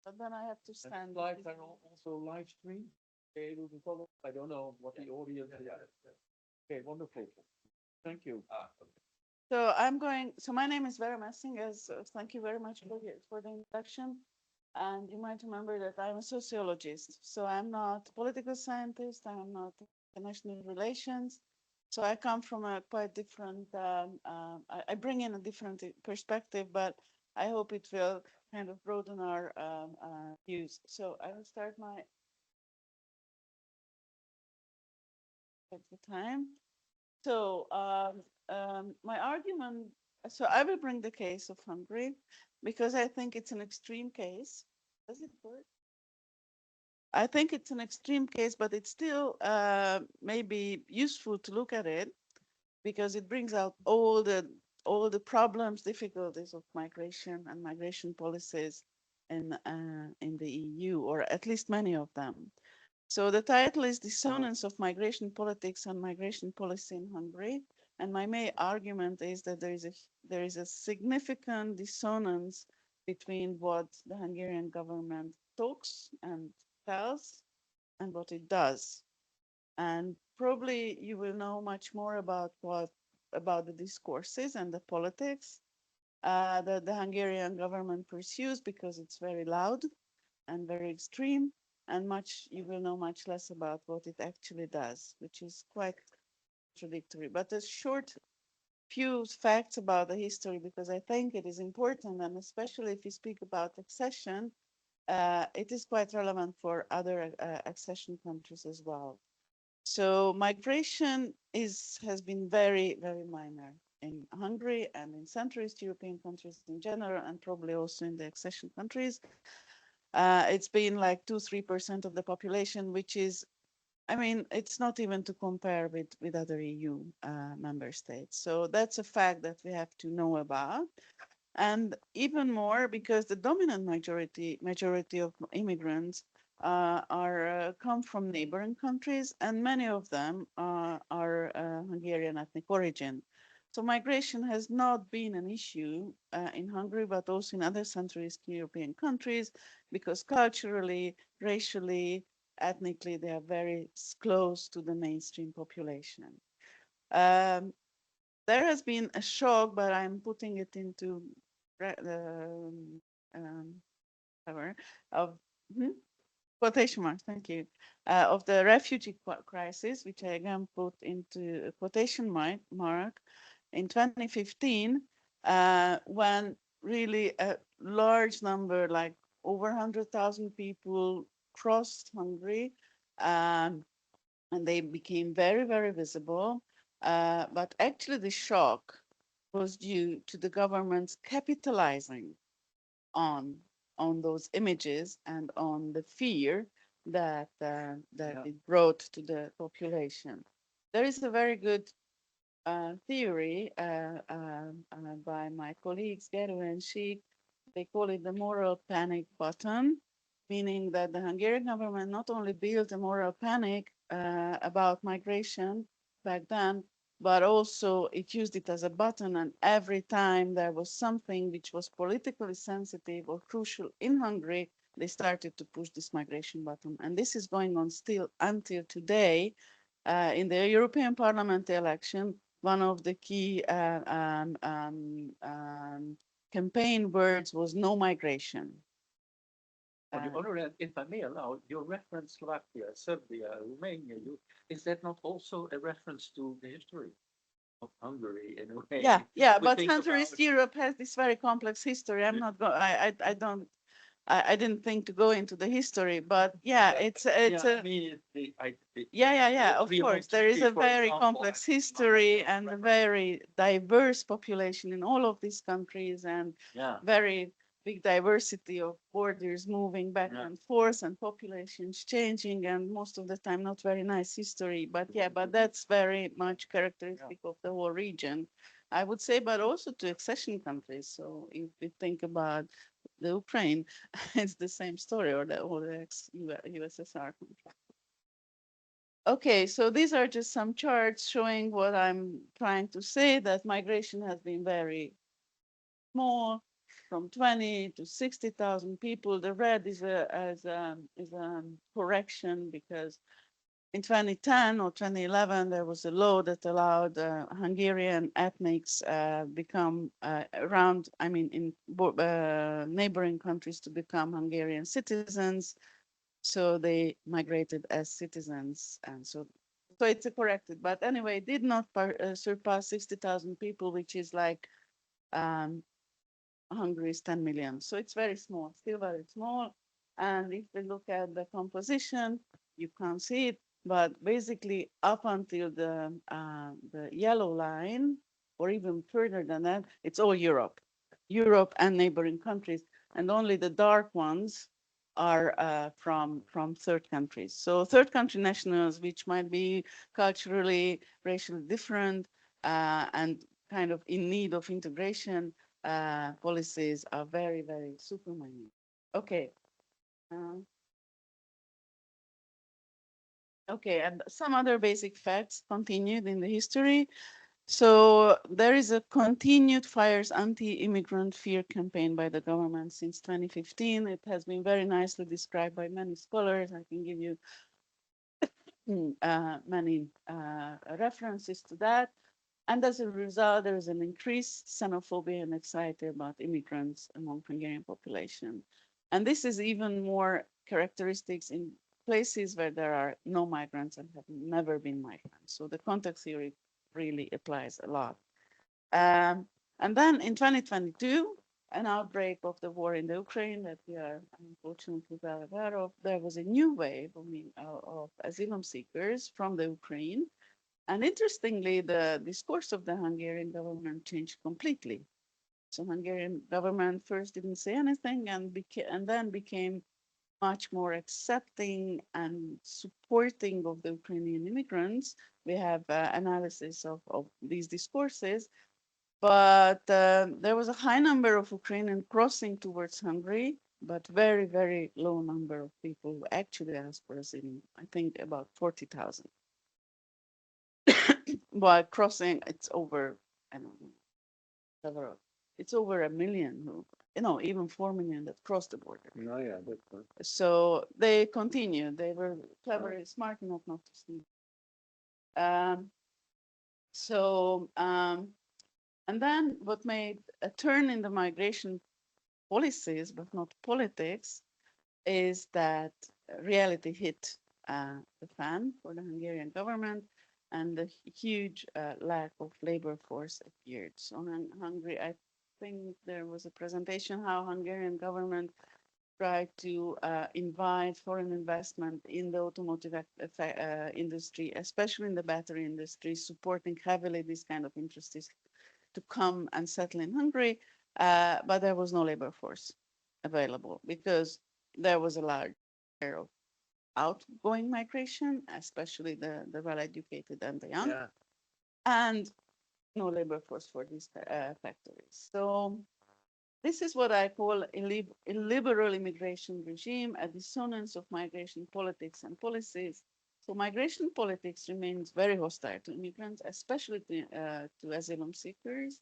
But then I have to stand. Slides are also live stream. Okay, able to follow. I don't know what the audience is. Okay, wonderful. Thank you. So so my name is Vera Messingers. Thank you very much for the introduction. And you might remember that I'm a sociologist. So I'm not a political scientist. I'm not international relations. So I come from a quite different, I bring in a different perspective, but I hope it will kind of broaden our views. So I will start at the time. So my argument, so I will bring the case of Hungary because I think it's an extreme case. Does it work? I think it's an extreme case, but it's still maybe useful to look at it because it brings out all the problems, difficulties of migration and migration policies in the EU, or at least many of them. So the title is Dissonance of Migration Politics and Migration Policy in Hungary. And my main argument is that there is a significant dissonance between what the Hungarian government talks and tells and what it does. And probably you will know much more about about the discourses and the politics that the Hungarian government pursues, because it's very loud and very extreme, and you will know much less about what it actually does, which is quite contradictory. But a short few facts about the history, because I think it is important, and especially if you speak about accession, it is quite relevant for other accession countries as well. So migration has been very, very minor in Hungary and in Central East European countries in general, and probably also in the accession countries. It's been like 2-3% of the population, which is, I mean, it's not even to compare with other EU member states. So that's a fact that we have to know about. And even more because the dominant majority of immigrants come from neighboring countries, and many of them are Hungarian ethnic origin. So migration has not been an issue in Hungary, but also in other Central Eastern European countries, because culturally, racially, ethnically, they are very close to the mainstream population. There has been a shock, but I'm putting it into of quotation marks, thank you, of the refugee crisis, which I again put into a quotation mark in 2015, when really a large number, like over 100,000 people crossed Hungary, and they became very, very visible. But actually the shock was due to the government's capitalizing on those images and on the fear that it brought to the population. There is a very good theory by my colleagues Vera and Sheik. They call it the moral panic button, meaning that the Hungarian government not only built a moral panic about migration back then, but also it used it as a button, and every time there was something which was politically sensitive or crucial in Hungary, they started to push this migration button. And this is going on still until today. In the European Parliament election, one of the key campaign words was no migration. On the other hand, if I may allow, your reference Slovakia, Serbia, Romania, is that not also a reference to the history of Hungary in a way? Yeah, but Central East Europe has this very complex history. I'm not going. I didn't think to go into the history, but yeah, it's a. Yeah. Of course, there is a very complex history and a very diverse population in all of these countries, and very big diversity of borders moving back and forth, and populations changing, and most of the time not very nice history. But yeah, but that's very much characteristic of the whole region, I would say, but also to accession countries. So if we think about the Ukraine, it's the same story, or the ex-USSR country. Okay, so these are just some charts showing what I'm trying to say, that migration has been very small, from 20 to 60,000 people. The red is a correction, because in 2010 or 2011, there was a law that allowed Hungarian ethnics become in neighboring countries to become Hungarian citizens. So they migrated as citizens, and so it's corrected. But anyway, it did not surpass 60,000 people, which is like Hungary's 10 million. So it's very small, still very small. And if we look at the composition, you can't see it, but basically up until the yellow line, or even further than that, it's all Europe and neighboring countries, and only the dark ones are from third countries. So third country nationals, which might be culturally, racially different, and kind of in need of integration policies, are very, very super minute. Okay. Okay, and some other basic facts continued in the history. So there is a continued fierce anti-immigrant fear campaign by the government since 2015. It has been very nicely described by many scholars. I can give you many references to that. And as a result, there is an increased xenophobia and anxiety about immigrants among Hungarian population. And this is even more characteristics in places where there are no migrants and have never been migrants. So the context theory really applies a lot. And then in 2022, an outbreak of the war in the Ukraine that we are unfortunately well aware of, there was a new wave of asylum seekers from the Ukraine. And interestingly, the discourse of the Hungarian government changed completely. So Hungarian government first didn't say anything and then became much more accepting and supporting of the Ukrainian immigrants. We have analysis of these discourses, but there was a high number of Ukrainians crossing towards Hungary, but very, very low number of people who actually asked for asylum. I think about 40,000. While crossing, it's over, I don't know, several. It's over 1 million who, even 4 million that crossed the border. No, yeah, So they continued. They were clever, smart enough not to see. And then what made a turn in the migration policies, but not politics, is that reality hit the fan for the Hungarian government, and the huge lack of labor force appeared. So in Hungary, I think there was a presentation how Hungarian government tried to invite foreign investment in the automotive industry, especially in the battery industry, supporting heavily this kind of industries to come and settle in Hungary, but there was no labor force available because there was a large share of outgoing migration, especially the well-educated and the young, Yeah. and no labor force for these factories. So this is what I call a illiberal immigration regime, a dissonance of migration politics and policies. So migration politics remains very hostile to immigrants, especially to asylum seekers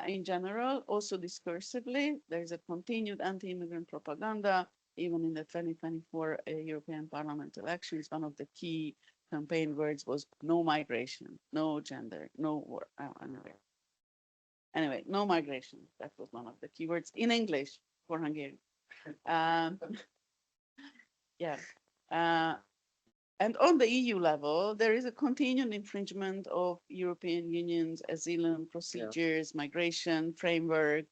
in general. Also discursively, there is a continued anti-immigrant propaganda. Even in the 2024 European Parliament elections, one of the key campaign words was no migration, no gender, no war. Anyway, no migration. That was one of the keywords in English for Hungarian. Yeah. And on the EU level, there is a continued infringement of European Union's asylum procedures, migration framework,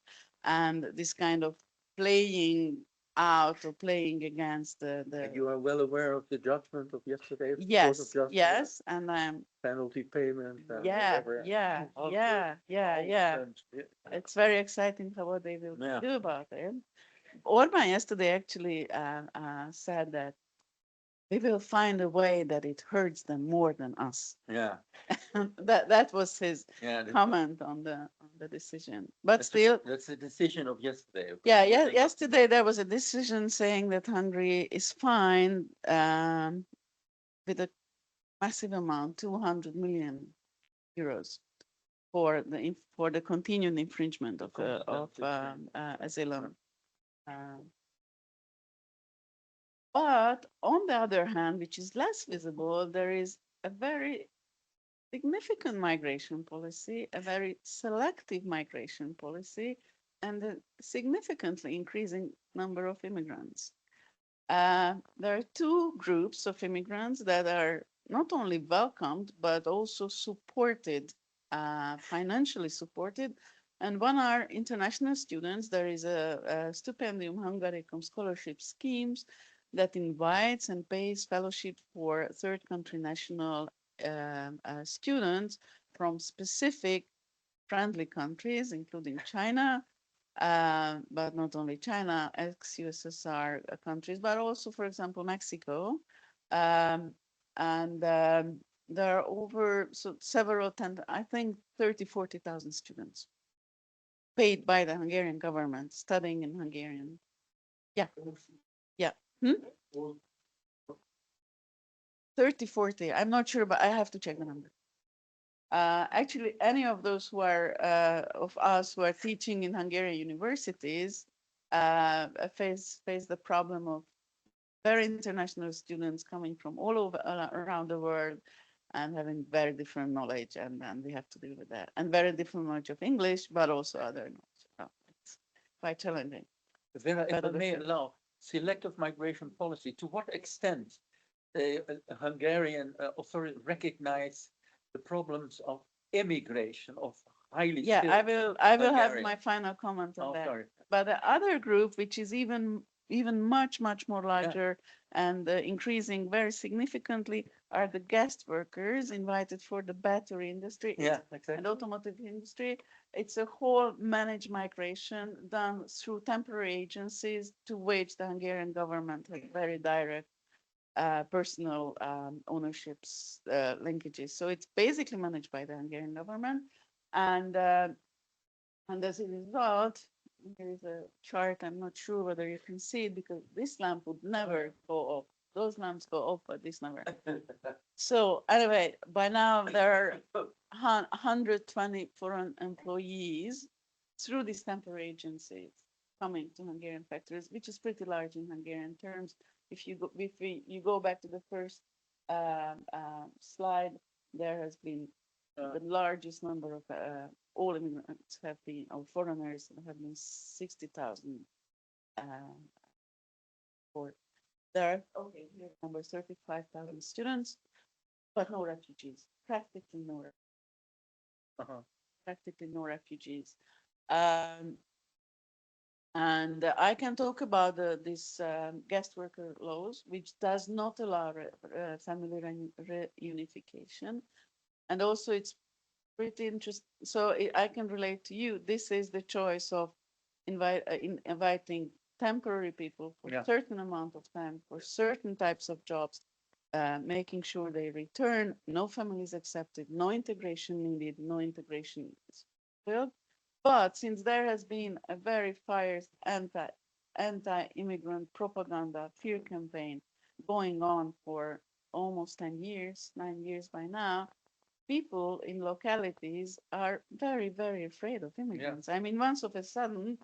and this kind of playing out or playing against the. And you are well aware of the judgment of yesterday? Of the Court of Yes, Justice? yes, and I'm. Penalty payment. Yeah. It's very exciting what they will do about it. Orban yesterday actually said that we will find a way that it hurts them more than us. Yeah. that was his comment on the decision. But still, that's the decision of yesterday. Yeah, yesterday there was a decision saying that Hungary is fined with a massive amount, 200 million euros, for the continued infringement of asylum. But on the other hand, which is less visible, there is a very significant migration policy, a very selective migration policy, and a significantly increasing number of immigrants. There are two groups of immigrants that are not only welcomed, but also supported, financially supported. And one are international students. There is a Stipendium Hungaricum scholarship schemes that invites and pays fellowship for third country national students from specific friendly countries, including China, but not only China, ex-USSR countries, but also, for example, Mexico. There are over several, I think 30, 40,000 students paid by the Hungarian government studying in Hungarian. Yeah. Yeah. 30, 40, I'm not sure, but I have to check the number. Actually, any of those who are of us who are teaching in Hungarian universities face the problem of very international students coming from all over around the world and having very different knowledge, and we have to deal with that. And very different knowledge of English, but also other knowledge. Oh, it's quite challenging. Vera, if I may allow, selective migration policy, to what extent the Hungarian authorities recognize the problems of immigration, of highly skilled I will have Hungarian. my final comment on that. Sorry. But the other group, which is even much more larger and increasing very significantly, are the guest workers invited for the battery industry and automotive industry. It's a whole managed migration done through temporary agencies to which the Hungarian government has very direct personal ownerships linkages. So it's basically managed by the Hungarian government, and as a result, here is a chart. I'm not sure whether you can see it because this lamp would never go off. Those lamps go off, but this never. So anyway, by now there are 120 foreign employees through these temporary agencies coming to Hungarian factories, which is pretty large in Hungarian terms. If you go back to the first slide, there has been the largest number of all immigrants have been, or foreigners have been 60,000. There are, here number 35,000 students, but no refugees, practically no refugees. And I can talk about this guest worker laws, which does not allow family reunification. And also it's pretty interesting. So I can relate to you. This is the choice of inviting temporary people for a certain amount of time, for certain types of jobs, making sure they return, no families accepted, no integration needed, no integration is fulfilled. But since there has been a very fierce anti-immigrant propaganda fear campaign going on for almost 10 years, 9 years by now, people in localities are very, very afraid of immigrants. I mean, once of a sudden,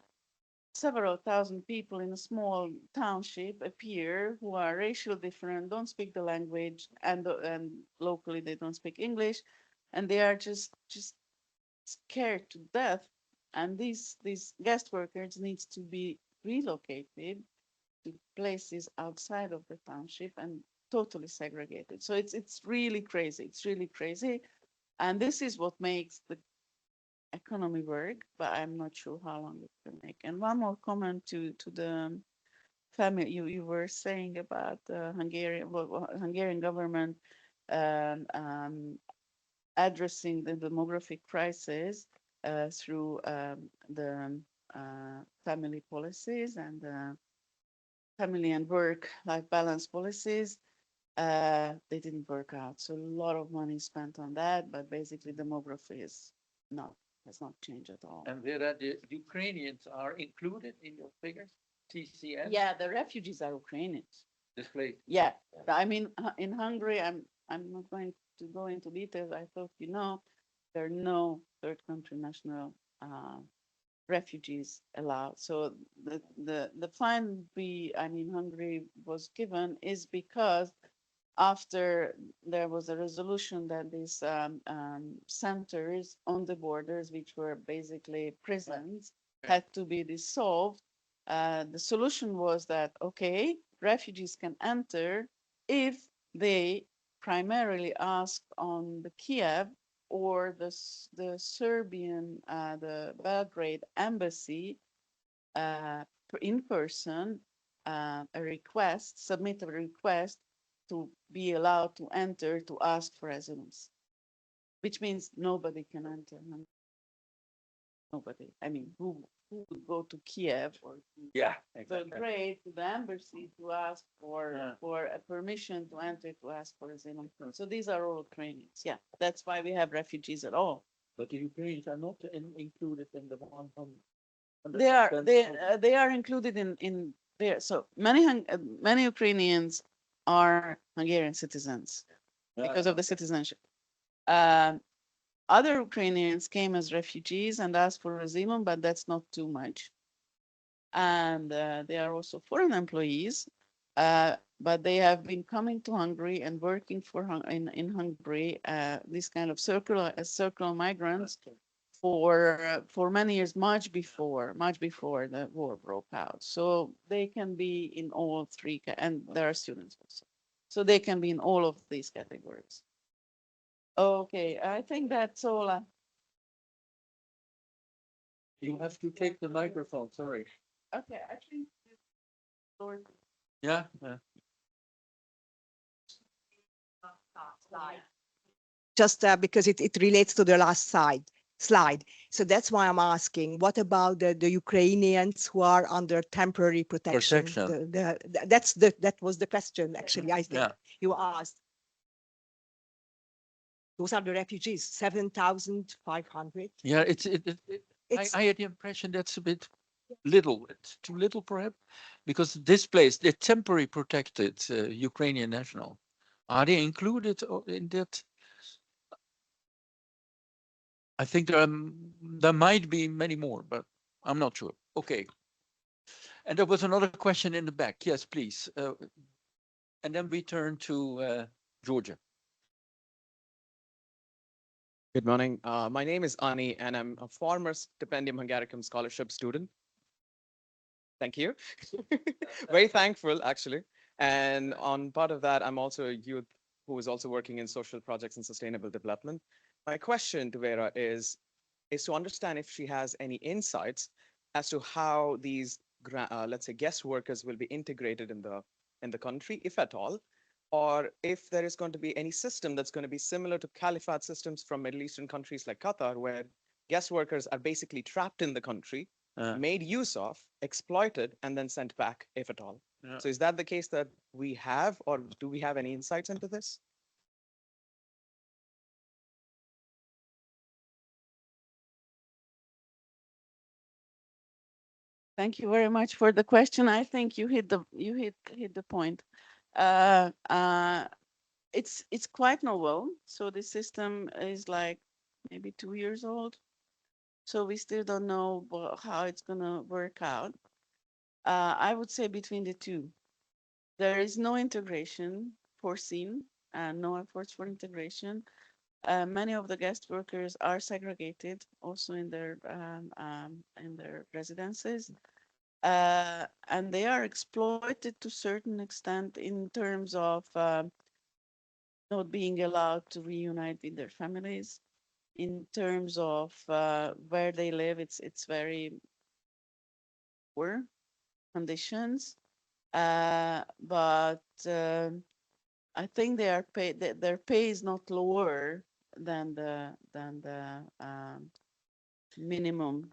several thousand people in a small township appear who are racially different, don't speak the language, and locally they don't speak English, and they are just scared to death. And these guest workers needs to be relocated to places outside of the township and totally segregated. So it's really crazy. It's really crazy. And this is what makes the economy work, but I'm not sure how long it will make. And one more comment to the family you were saying about the Hungarian government addressing the demographic crisis through the family policies and family and work-life balance policies. They didn't work out. So a lot of money spent on that, but basically demography has not changed at all. And Vera, the Ukrainians are included in your figures, TCN? Yeah, the refugees are Ukrainians. Displaced. Yeah, I mean, in Hungary, I'm not going to go into details. I thought there are no third country national refugees allowed. So the fine Hungary was given is because after there was a resolution that these centers on the borders, which were basically prisons, had to be dissolved. The solution was that, okay, refugees can enter if they primarily asked on the Kiev or the Serbian, the Belgrade embassy in person, submit a request to be allowed to enter to ask for residence, which means nobody can enter. Nobody. I mean, who would go to Kiev or Belgrade to the embassy to ask for a permission to enter to ask for asylum? So these are all Ukrainians. Yeah, that's why we have refugees at all. But the Ukrainians are not included in the 100. They are included in there. So many Ukrainians are Hungarian citizens because of the citizenship. Other Ukrainians came as refugees and asked for asylum, but that's not too much. And they are also foreign employees. but they have been coming to Hungary and working for in Hungary, this kind of circular migrants for many years, much before the war broke out. So they can be in all three, and there are students also. So they can be in all of these categories. Okay, I think that's all. You have to take the microphone, sorry. Okay, I think. Yeah, yeah. Just because it relates to the last slide. So that's why I'm asking, what about the Ukrainians who are under temporary protection? That was the question, actually, I think you asked. Those are the refugees, 7,500. Yeah, I had the impression that's a bit little. It's too little, perhaps, because this place, the temporary protected Ukrainian national, are they included in that? I think there might be many more, but I'm not sure. Okay. And there was another question in the back. Yes, please. And then we turn to Georgia. Good morning. My name is Ani, and I'm a former Stipendium Hungarium scholarship student. Thank you. Very thankful, actually. And on part of that, I'm also a youth who is also working in social projects and sustainable development. My question to Vera is to understand if she has any insights as to how these, let's say, guest workers will be integrated in the country, if at all, or if there is going to be any system that's going to be similar to caliphate systems from Middle Eastern countries like Qatar, where guest workers are basically trapped in the country, made use of, exploited, and then sent back, if at all. So is that the case that we have, or do we have any insights into this? Thank you very much for the question. I think you hit the point. It's quite novel. So the system is like maybe 2 years old. So we still don't know how it's gonna work out. I would say between the two, there is no integration foreseen and no efforts for integration. Many of the guest workers are segregated also in their residences. And they are exploited to a certain extent in terms of not being allowed to reunite with their families. In terms of where they live, it's very poor conditions. But I think they are paid. Their pay is not lower than the minimum.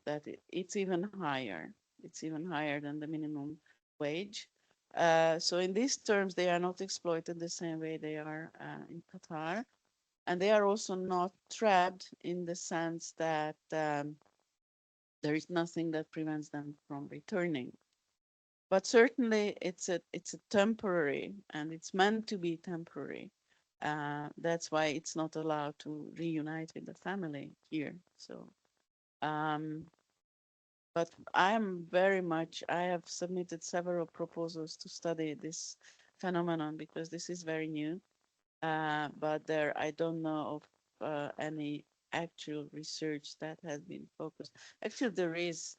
It's even higher. It's even higher than the minimum wage. So in these terms, they are not exploited the same way they are in Qatar. And they are also not trapped in the sense that there is nothing that prevents them from returning. But certainly it's a temporary, and it's meant to be temporary. That's why it's not allowed to reunite with the family here. So but I have submitted several proposals to study this phenomenon because this is very new. But I don't know of any actual research that has been focused. Actually, there is,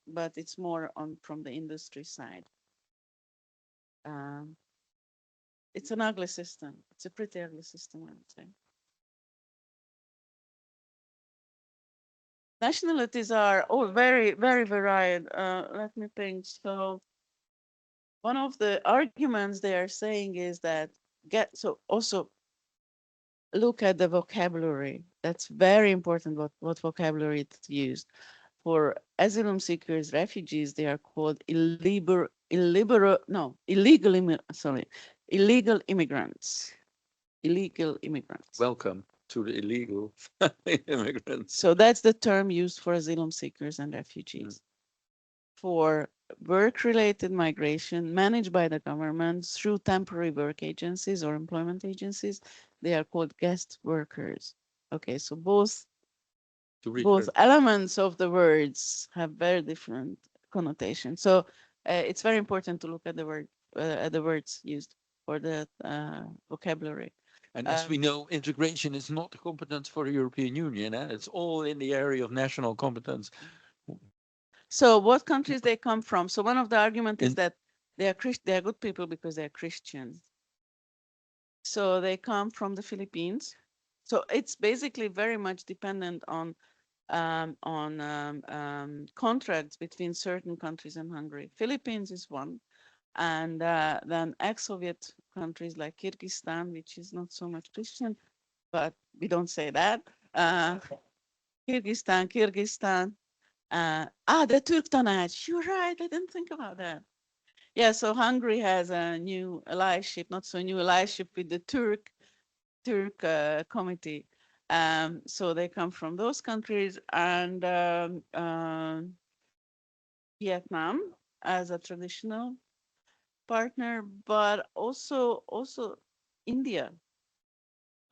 but it's more from the industry side. It's an ugly system. It's a pretty ugly system, I would say. Nationalities are all very, very varied. Let me think. So one of the arguments they are saying is that also look at the vocabulary. That's very important. What vocabulary it's used. For asylum seekers, refugees, they are called illegal immigrants. Illegal immigrants. Welcome to the illegal immigrants. So that's the term used for asylum seekers and refugees. For work-related migration managed by the government through temporary work agencies or employment agencies, they are called guest workers. Okay, so both elements of the words have very different connotations. So it's very important to look at the words used. for the vocabulary. And as we know, integration is not a competence for the European Union. It's all in the area of national competence. So what countries they come from? So one of the arguments is that they are good people because they are Christian. So they come from the Philippines. So it's basically very much dependent on contracts between certain countries and Hungary. Philippines is one, and then ex-Soviet countries like Kyrgyzstan, which is not so much Christian, but we don't say that. Kyrgyzstan. The Turk Tanács. You're right. I didn't think about that. Yeah, so Hungary has a new allyship, not so new allyship with the Turk committee. So they come from those countries, and Vietnam as a traditional partner, but also India.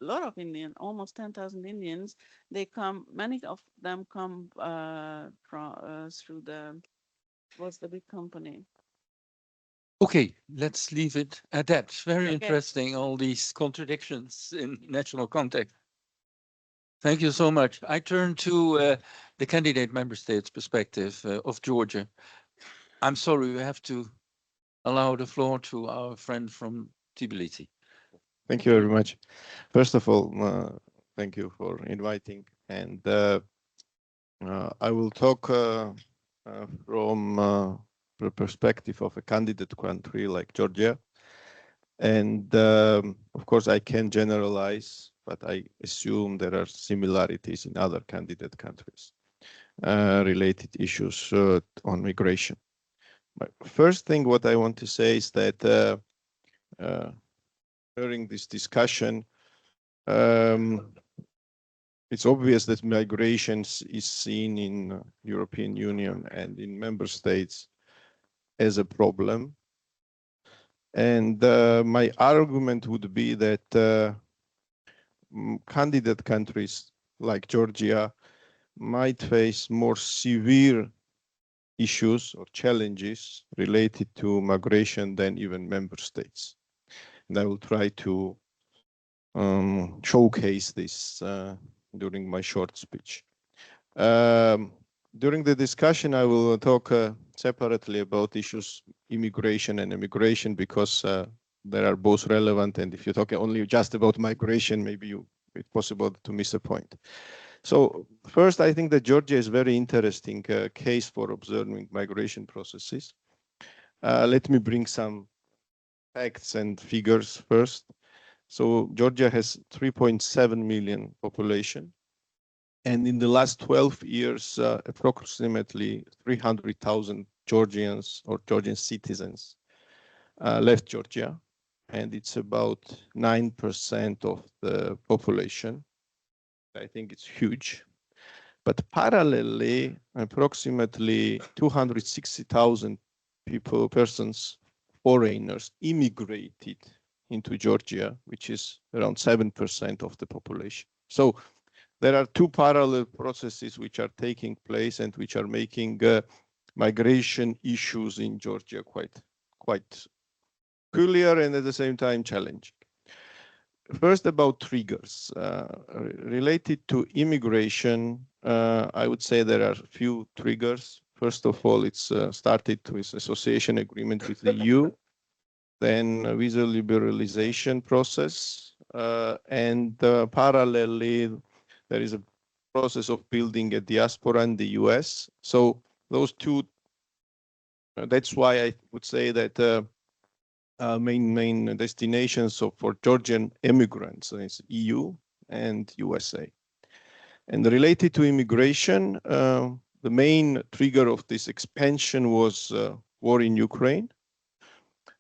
A lot of Indian, almost 10,000 Indians. They come. Many of them come through what's the big company? Okay, let's leave it at that. Very Okay. interesting, all these contradictions in national context. Thank you so much. I turn to the candidate member states perspective of Georgia. I'm sorry, we have to allow the floor to our friend from Tbilisi. Thank you very much. First of all, thank you for inviting. And I will talk from the perspective of a candidate country like Georgia. And of course, I can generalize, but I assume there are similarities in other candidate countries related issues on migration. But first thing what I want to say is that during this discussion, it's obvious that migration is seen in European Union and in member states as a problem. And my argument would be that candidate countries like Georgia might face more severe issues or challenges related to migration than even member states. And I will try to showcase this during my short speech. During the discussion, I will talk separately about issues immigration and immigration because they are both relevant. And if you talk only just about migration, maybe it's possible to miss a point. So first, I think that Georgia is a very interesting case for observing migration processes. Let me bring some facts and figures first. So Georgia has 3.7 million population. And in the last 12 years, approximately 300,000 Georgians or Georgian citizens left Georgia. And it's about 9% of the population. I think it's huge. But parallelly, approximately 260,000 persons, foreigners, immigrated into Georgia, which is around 7% of the population. So there are two parallel processes which are taking place and which are making migration issues in Georgia quite peculiar and at the same time challenging. First, about triggers. Related to immigration, I would say there are a few triggers. First of all, it's started with association agreement with the EU, then visa liberalization process, and parallelly, there is a process of building a diaspora in the US. So those two, that's why I would say that main destinations for Georgian immigrants is EU and USA. And related to immigration, the main trigger of this expansion was war in Ukraine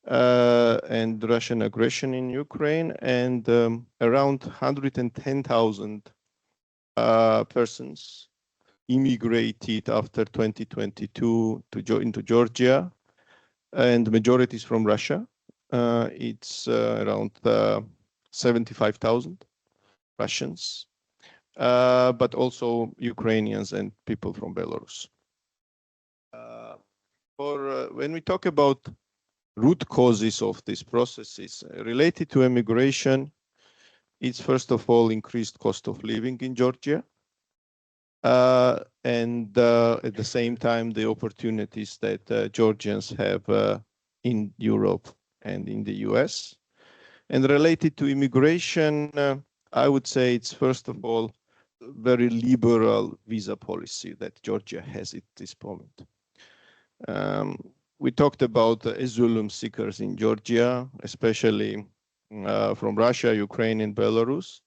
and Russian aggression in Ukraine, and around 110,000 persons immigrated after 2022 into Georgia, and the majority is from Russia. It's around 75,000 Russians, but also Ukrainians and people from Belarus. When we talk about root causes of these processes related to immigration. It's first of all increased cost of living in Georgia, and at the same time the opportunities that Georgians have in Europe and in the US. And related to immigration, I would say it's first of all very liberal visa policy that Georgia has at this moment. We talked about asylum seekers in Georgia, especially from Russia, Ukraine, and Belarus.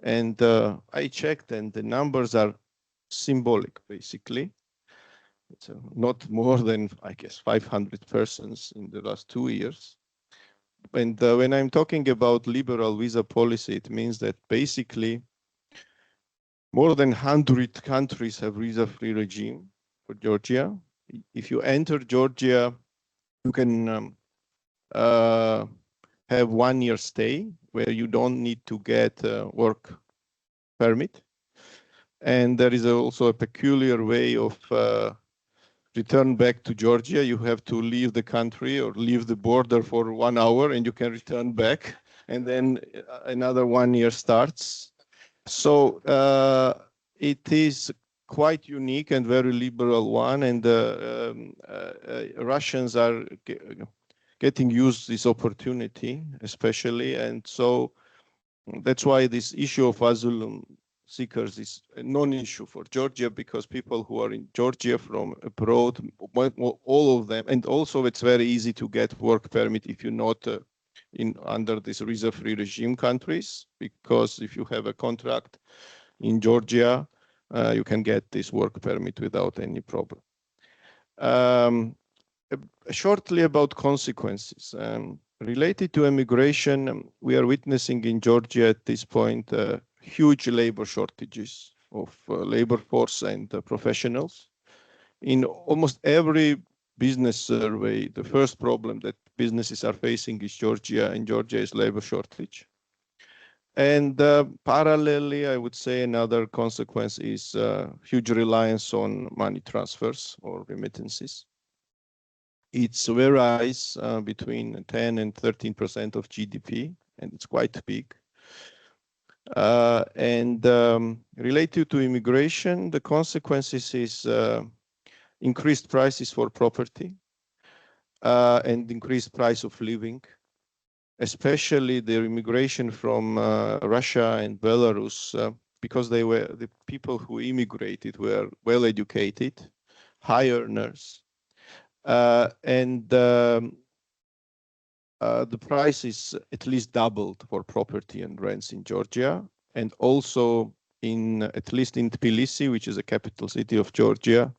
And I checked, and the numbers are symbolic, basically. It's not more than, I guess, 500 persons in the last 2 years. And when I'm talking about liberal visa policy, it means that basically more than 100 countries have visa-free regime for Georgia. If you enter Georgia, you can have 1 year stay where you don't need to get a work permit. And there is also a peculiar way of return back to Georgia. You have to leave the country or leave the border for 1 hour and you can return back. And then another 1 year starts. So it is quite unique and very liberal one. And Russians are getting used to this opportunity, especially. And so that's why this issue of asylum seekers is a non-issue for Georgia, because people who are in Georgia from abroad, all of them, and also it's very easy to get work permit if you're not under this visa-free regime countries, because if you have a contract in Georgia, you can get this work permit without any problem. Shortly about consequences. Related to immigration, we are witnessing in Georgia at this point huge labor shortages of labor force and professionals. In almost every business survey, the first problem that businesses are facing is Georgia, and Georgia is labor shortage. And parallelly, I would say another consequence is huge reliance on money transfers or remittances. It's varies between 10 and 13% of GDP, and it's quite big. Related to immigration, the consequences is increased prices for property and increased price of living, especially the immigration from Russia and Belarus, because they were the people who immigrated were well educated, high earners, and the price is at least doubled for property and rents in Georgia, and also at least in Tbilisi, which is the capital city of Georgia,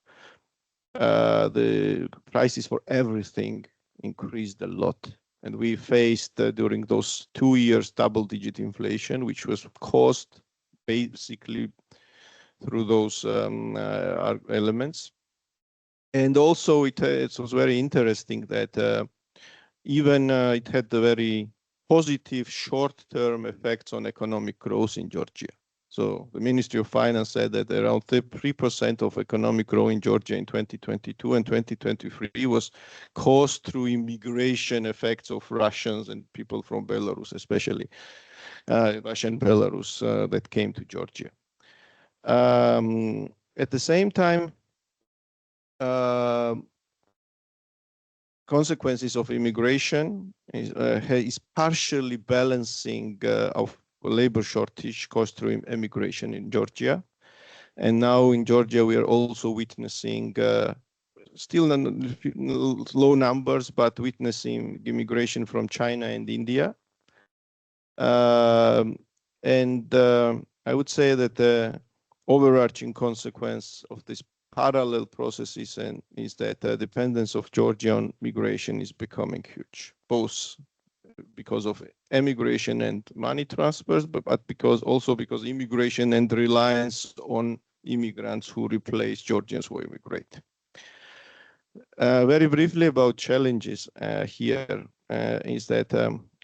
the prices for everything increased a lot. And we faced during those 2 years double-digit inflation, which was caused basically through those elements. And also it was very interesting that even it had the very positive short-term effects on economic growth in Georgia. So the Ministry of Finance said that around 3% of economic growth in Georgia in 2022 and 2023 was caused through immigration effects of Russians and people from Belarus, especially Russian Belarus that came to Georgia. At the same time, consequences of immigration is partially balancing of labor shortage caused through immigration in Georgia. And now in Georgia, we are also witnessing still low numbers, but witnessing immigration from China and India. I would say that the overarching consequence of this parallel processes is that the dependence of Georgia on migration is becoming huge, both because of emigration and money transfers, but also because immigration and reliance on immigrants who replace Georgians who immigrate. Very briefly about challenges here is that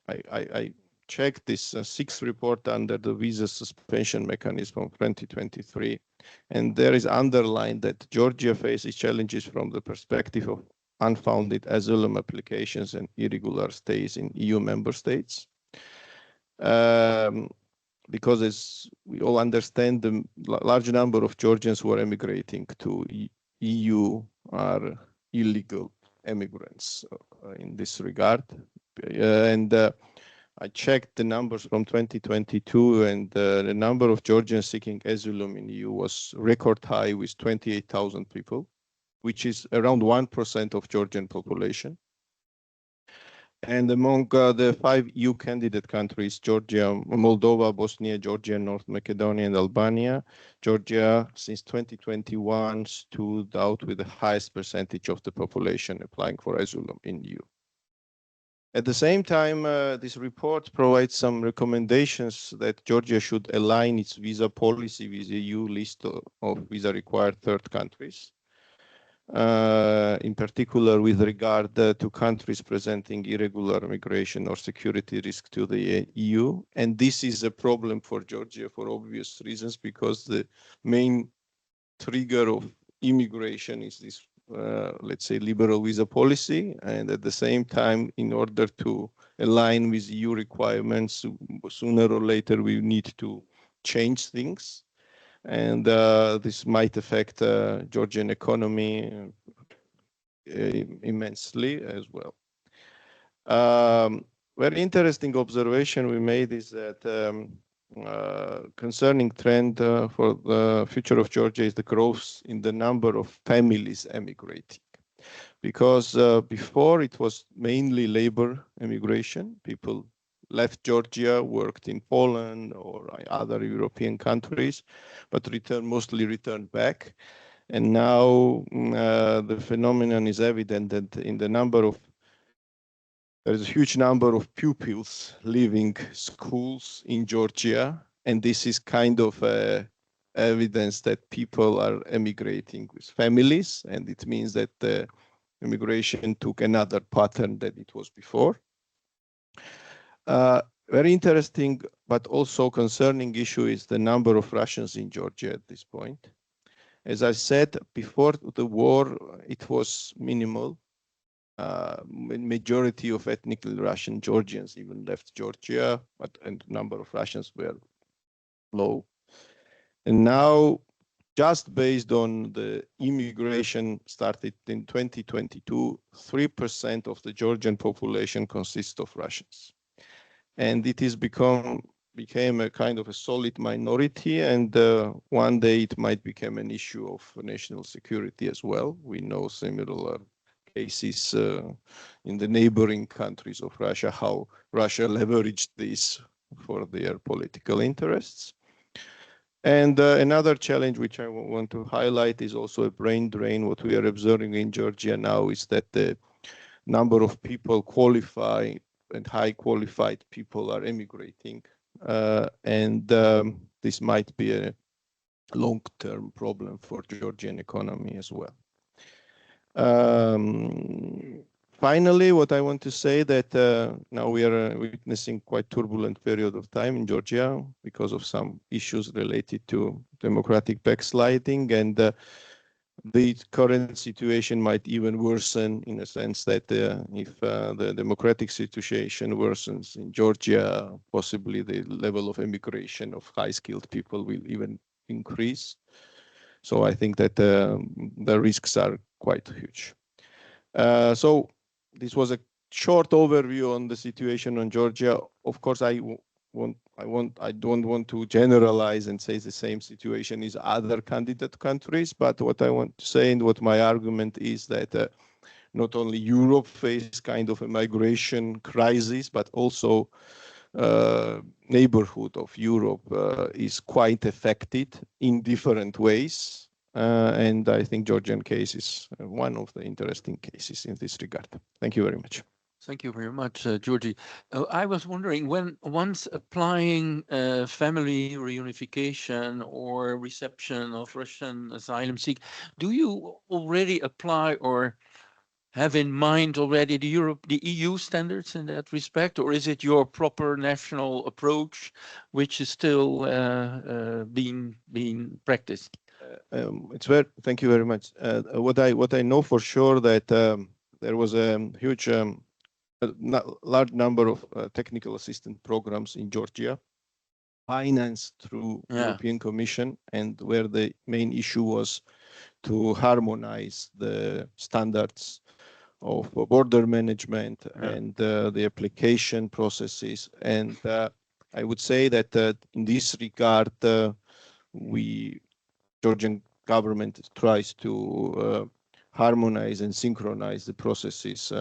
I checked this sixth report under the visa suspension mechanism of 2023, and there is underlined that Georgia faces challenges from the perspective of unfounded asylum applications and irregular stays in EU member states. Because as we all understand, the large number of Georgians who are emigrating to EU are illegal immigrants in this regard. I checked the numbers from 2022, and the number of Georgians seeking asylum in EU was record high with 28,000 people, which is around 1% of Georgian population. And among the 5 EU candidate countries, Georgia, Moldova, Bosnia, Georgia, North Macedonia, and Albania, Georgia, since 2021, stood out with the highest percentage of the population applying for asylum in EU. At the same time, this report provides some recommendations that Georgia should align its visa policy with the EU list of visa-required third countries. In particular with regard to countries presenting irregular migration or security risk to the EU. And this is a problem for Georgia for obvious reasons, because the main trigger of immigration is this, let's say, liberal visa policy. And at the same time, in order to align with EU requirements, sooner or later we need to change things. And this might affect Georgian economy immensely as well. Very interesting observation we made is that concerning trend for the future of Georgia is the growth in the number of families emigrating. Because before it was mainly labor immigration, people left Georgia, worked in Poland or other European countries, but mostly returned back. And now the phenomenon is evident that there's a huge number of pupils leaving schools in Georgia. And this is kind of evidence that people are emigrating with families. And it means that the immigration took another pattern than it was before. Very interesting, but also concerning issue is the number of Russians in Georgia at this point. As I said, before the war, it was minimal. Majority of ethnically Russian Georgians even left Georgia, and the number of Russians were low. And now, just based on the immigration started in 2022, 3% of the Georgian population consists of Russians. And it has became a kind of a solid minority, and one day it might become an issue of national security as well. We know similar cases in the neighboring countries of Russia, how Russia leveraged this for their political interests. And another challenge which I want to highlight is also a brain drain. What we are observing in Georgia now is that the number of people qualified and high qualified people are emigrating. This might be a long-term problem for Georgian economy as well. Finally, what I want to say that now we are witnessing quite turbulent period of time in Georgia because of some issues related to democratic backsliding, and the current situation might even worsen in a sense that if the democratic situation worsens in Georgia, possibly the level of immigration of high-skilled people will even increase. So I think that the risks are quite huge. So this was a short overview on the situation in Georgia. Of course, I don't want to generalize and say the same situation is other candidate countries, but what I want to say and what my argument is that not only Europe faces kind of a migration crisis, but also neighborhood of Europe is quite affected in different ways. And I think Georgian case is one of the interesting cases in this regard. Thank you very much. Thank you very much, Georgie. I was wondering, when once applying family reunification or reception of Russian asylum seekers, do you already apply or have in mind already the EU standards in that respect, or is it your proper national approach which is still being practiced? Thank you very much. What I know for sure that there was a huge, large number of technical assistance programs in Georgia, financed through European Commission, and where the main issue was to harmonize the standards of border management and the application processes. And I would say that in this regard, Georgian government tries to harmonize and synchronize the processes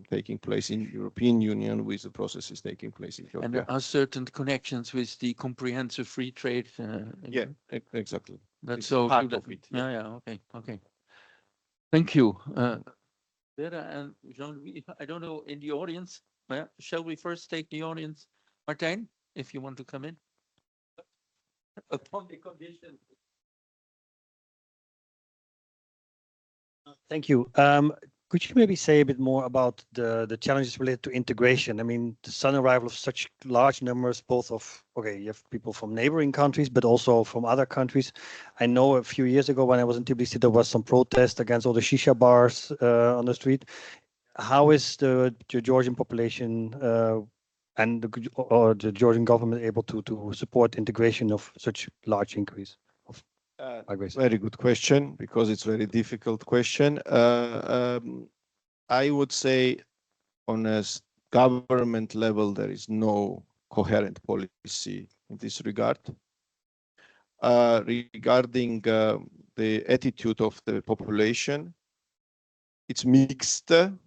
taking place in European Union with the processes taking place in Georgia. And there are certain connections with the comprehensive free trade. Yeah, exactly. That's so part of it. Yeah, okay. Thank you. Vera and Jean-Louis, I don't know, in the audience, shall we first take the audience? Martijn, if you want to come in. Upon the condition. Thank you. Could you maybe say a bit more about the challenges related to integration? I mean, the sudden arrival of such large numbers, both of, you have people from neighboring countries, but also from other countries. I know a few years ago when I was in Tbilisi, there was some protest against all the shisha bars on the street. How is the Georgian population and the Georgian government able to support integration of such large increase of migration? Very good question, because it's a very difficult question. I would say on a government level, there is no coherent policy in this regard. Regarding the attitude of the population, it's mixed. In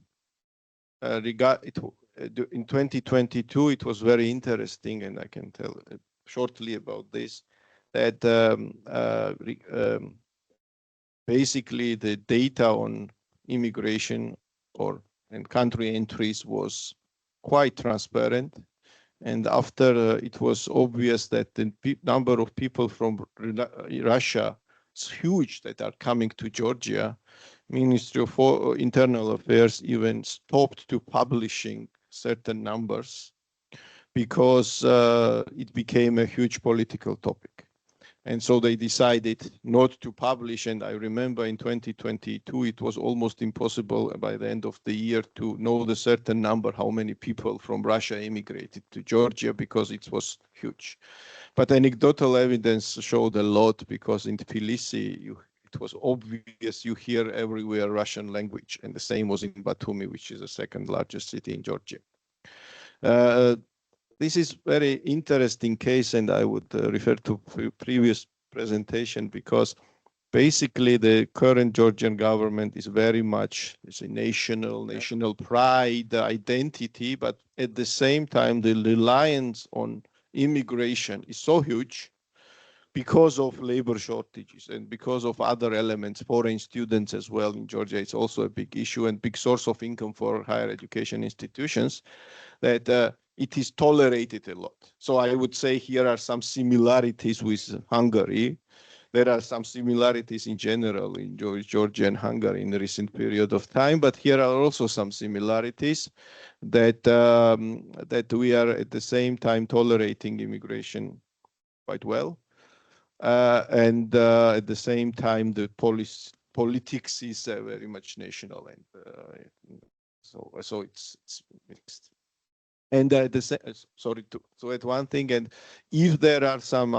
2022, it was very interesting, and I can tell shortly about this, that basically the data on immigration and country entries was quite transparent. And after it was obvious that the number of people from Russia is huge that are coming to Georgia, Ministry of Internal Affairs even stopped to publishing certain numbers because it became a huge political topic. And so they decided not to publish. And I remember in 2022, it was almost impossible by the end of the year to know the certain number, how many people from Russia immigrated to Georgia, because it was huge. But anecdotal evidence showed a lot, because in Tbilisi, it was obvious, you hear everywhere Russian language. And the same was in Batumi, which is the second largest city in Georgia. This is very interesting case, and I would refer to previous presentation, because basically the current Georgian government is very much a national pride, identity, but at the same time, the reliance on immigration is so huge because of labor shortages and because of other elements, foreign students as well in Georgia. It's also a big issue and big source of income for higher education institutions, that it is tolerated a lot. So I would say here are some similarities with Hungary. There are some similarities in general in Georgia and Hungary in the recent period of time, but here are also some similarities that that we are at the same time tolerating immigration quite well, and at the same time the politics is very much national, and so it's mixed. And sorry to add one thing, and if there are some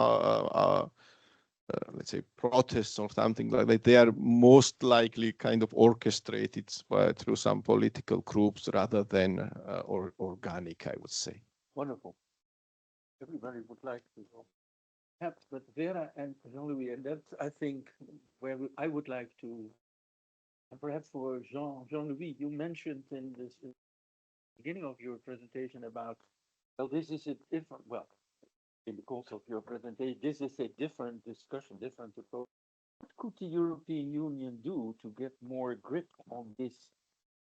let's say protests or something like that, they are most likely kind of orchestrated through some political groups rather than organic, I would say. Wonderful. Everybody would like to go. Perhaps, but Vera and Jean-Louis, and that's, I think, where I would like to, and perhaps for Jean-Louis, you mentioned in this beginning of your presentation about, well, this is a different, well, in the course of your presentation, this is a different discussion, different approach. What could the European Union do to get more grip on this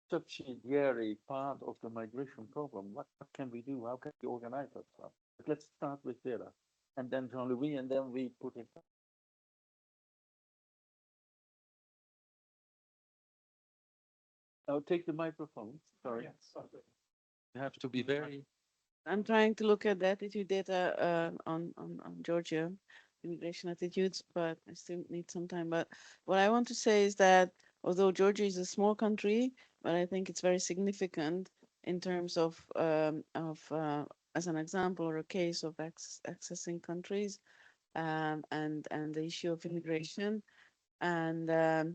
subsidiary part of the migration problem? What can we do? How can we organize ourselves? But let's start with Vera, and then Jean-Louis, and then we put it. Oh, take the microphone. Sorry. Yes. You have to be very. I'm trying to look at the attitude data on Georgia immigration attitudes, but I still need some time. But what I want to say is that although Georgia is a small country, but I think it's very significant in terms of as an example or a case of accessing countries and the issue of immigration. And the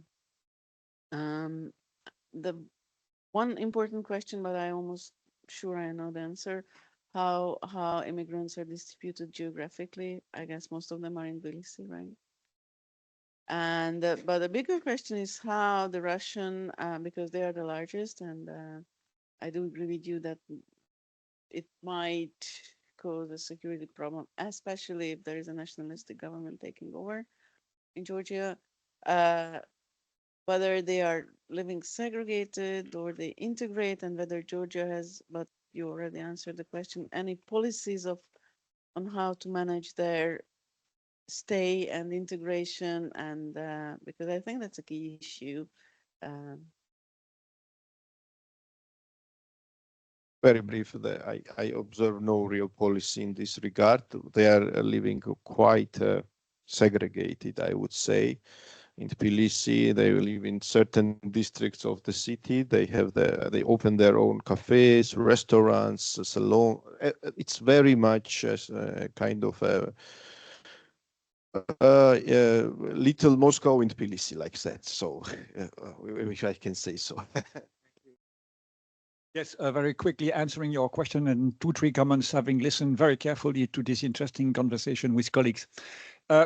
one important question, but I almost sure I know the answer, how immigrants are distributed geographically. I guess most of them are in Tbilisi, right? And but the bigger question is how the Russian, because they are the largest, and I do agree with you that it might cause a security problem, especially if there is a nationalistic government taking over in Georgia. Whether they are living segregated or they integrate, and whether Georgia has, but you already answered the question, any policies on how to manage their stay and integration, and because I think that's a key issue. Very brief, I observe no real policy in this regard. They are living quite segregated, I would say. In Tbilisi, they live in certain districts of the city. They open their own cafes, restaurants, salon. It's very much a kind of a little Moscow in Tbilisi, like that. So, if I can say so. Yes, very quickly answering your question and 2-3 comments, having listened very carefully to this interesting conversation with colleagues.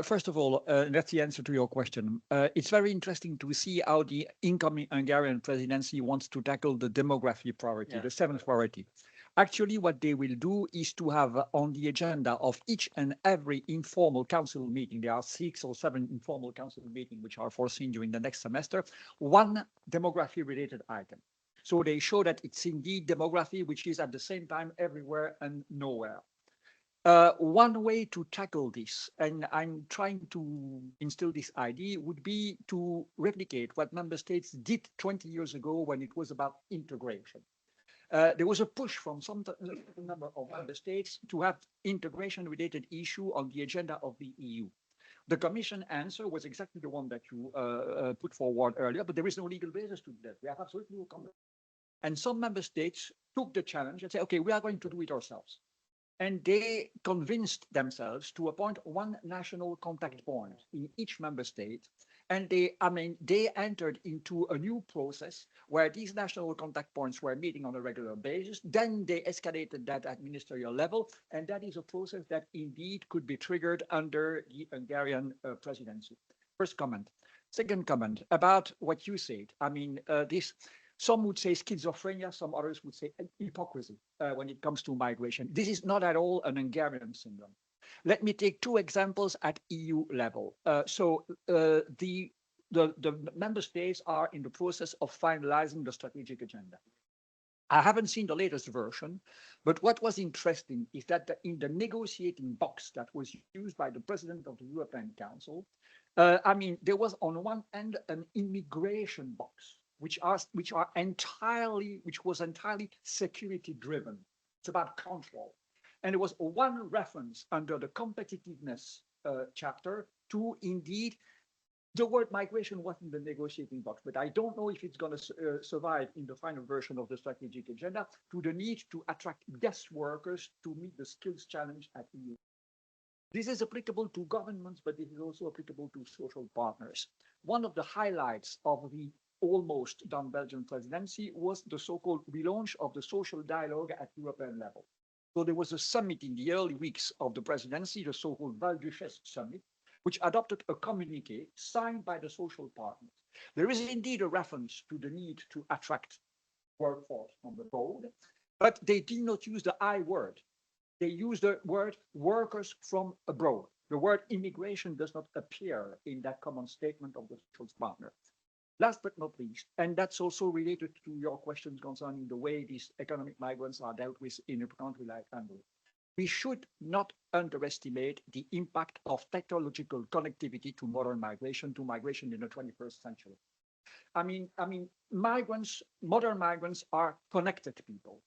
First of all, that's the answer to your question. It's very interesting to see how the incoming Hungarian presidency wants to tackle the demography priority, the 7th priority. Actually, what they will do is to have on the agenda of each and every informal council meeting, there are 6 or 7 informal council meetings which are foreseen during the next semester, one demography-related item. So they show that it's indeed demography, which is at the same time everywhere and nowhere. One way to tackle this, and I'm trying to instill this idea, would be to replicate what member states did 20 years ago when it was about integration. There was a push from some number of member states to have integration-related issue on the agenda of the EU. The Commission answer was exactly the one that you put forward earlier, but there is no legal basis to do that. We have absolutely no comment. And some member states took the challenge and said, okay, we are going to do it ourselves. And they convinced themselves to appoint one national contact point in each member state. And they entered into a new process where these national contact points were meeting on a regular basis. Then they escalated that at ministerial level. And that is a process that indeed could be triggered under the Hungarian presidency. First comment. Second comment about what you said. Some would say schizophrenia, some others would say hypocrisy when it comes to migration. This is not at all an Hungarian syndrome. Let me take 2 examples at EU level. The member states are in the process of finalizing the strategic agenda. I haven't seen the latest version, but what was interesting is that in the negotiating box that was used by the President of the European Council, there was on one end an immigration box, which was entirely security driven. It's about control. And there was one reference under the competitiveness chapter to indeed the word migration wasn't the negotiating box, but I don't know if it's going to survive in the final version of the strategic agenda to the need to attract guest workers to meet the skills challenge at EU. This is applicable to governments, but it is also applicable to social partners. One of the highlights of the almost done Belgian presidency was the so-called relaunch of the social dialogue at European level. So there was a summit in the early weeks of the presidency, the so-called Val-Duchesse summit, which adopted a communique signed by the social partners. There is indeed a reference to the need to attract workforce from abroad, but they did not use the I word. They use the word workers from abroad. The word immigration does not appear in that common statement of the social partner. Last but not least, and that's also related to your questions concerning the way these economic migrants are dealt with in a country like Hungary. We should not underestimate the impact of technological connectivity to modern migration, to migration in the 21st century. Modern migrants are connected people.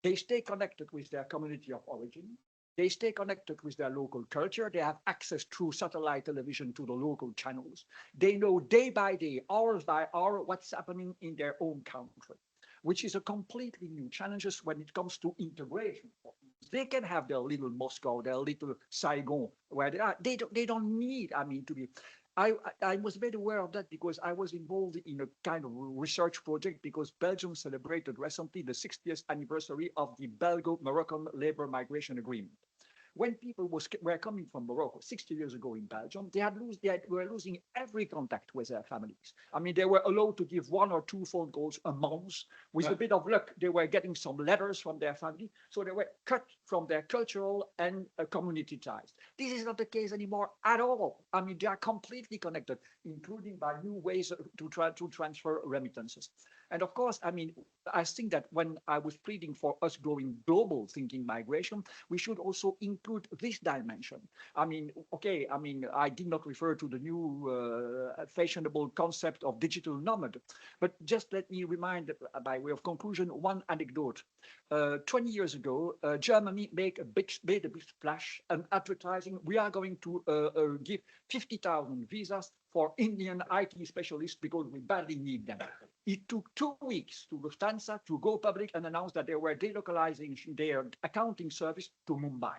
They stay connected with their community of origin. They stay connected with their local culture. They have access through satellite television to the local channels. They know day by day, hours by hour, what's happening in their own country, which is a completely new challenges when it comes to integration. They can have their little Moscow, their little Saigon, where they are. They don't need, I mean, to be. I was made aware of that because I was involved in a kind of research project because Belgium celebrated recently the 60th anniversary of the Belgo-Moroccan labor migration agreement. When people were coming from Morocco 60 years ago in Belgium, they were losing every contact with their families. I mean, they were allowed to give 1 or 2 phone calls a month. With a bit of luck, they were getting some letters from their family. So they were cut from their cultural and community ties. This is not the case anymore at all. I mean, they are completely connected, including by new ways to try to transfer remittances. And of course, I mean, I think that when I was pleading for us going global thinking migration, we should also include this dimension. I mean, okay, I mean, I did not refer to the new fashionable concept of digital nomad, but just let me remind, by way of conclusion, one anecdote. 20 years ago, Germany made a big splash and advertising. We are going to give 50,000 visas for Indian IT specialists because we badly need them. It took 2 weeks to Lufthansa to go public and announce that they were delocalizing their accounting service to Mumbai.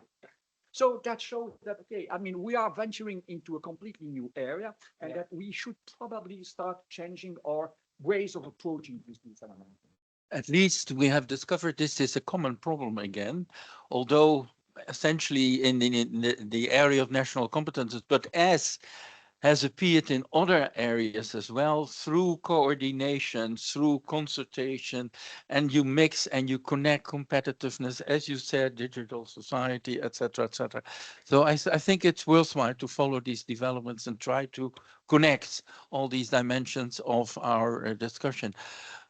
So that shows that, okay, I mean, we are venturing into a completely new area and that we should probably start changing our ways of approaching this phenomenon. At least we have discovered this is a common problem again, although essentially in the area of national competences, but as has appeared in other areas as well, through coordination, through consultation, and you mix and you connect competitiveness, as you said, digital society, etc., etc. So I think it's worthwhile to follow these developments and try to connect all these dimensions of our discussion.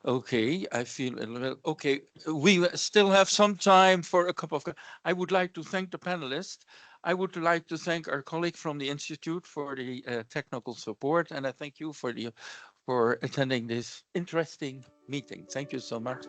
Okay, I feel a little, okay, we still have some time for a cup of coffee. I would like to thank the panelists. I would like to thank our colleague from the Institute for the technical support, and I thank you for attending this interesting meeting. Thank you so much.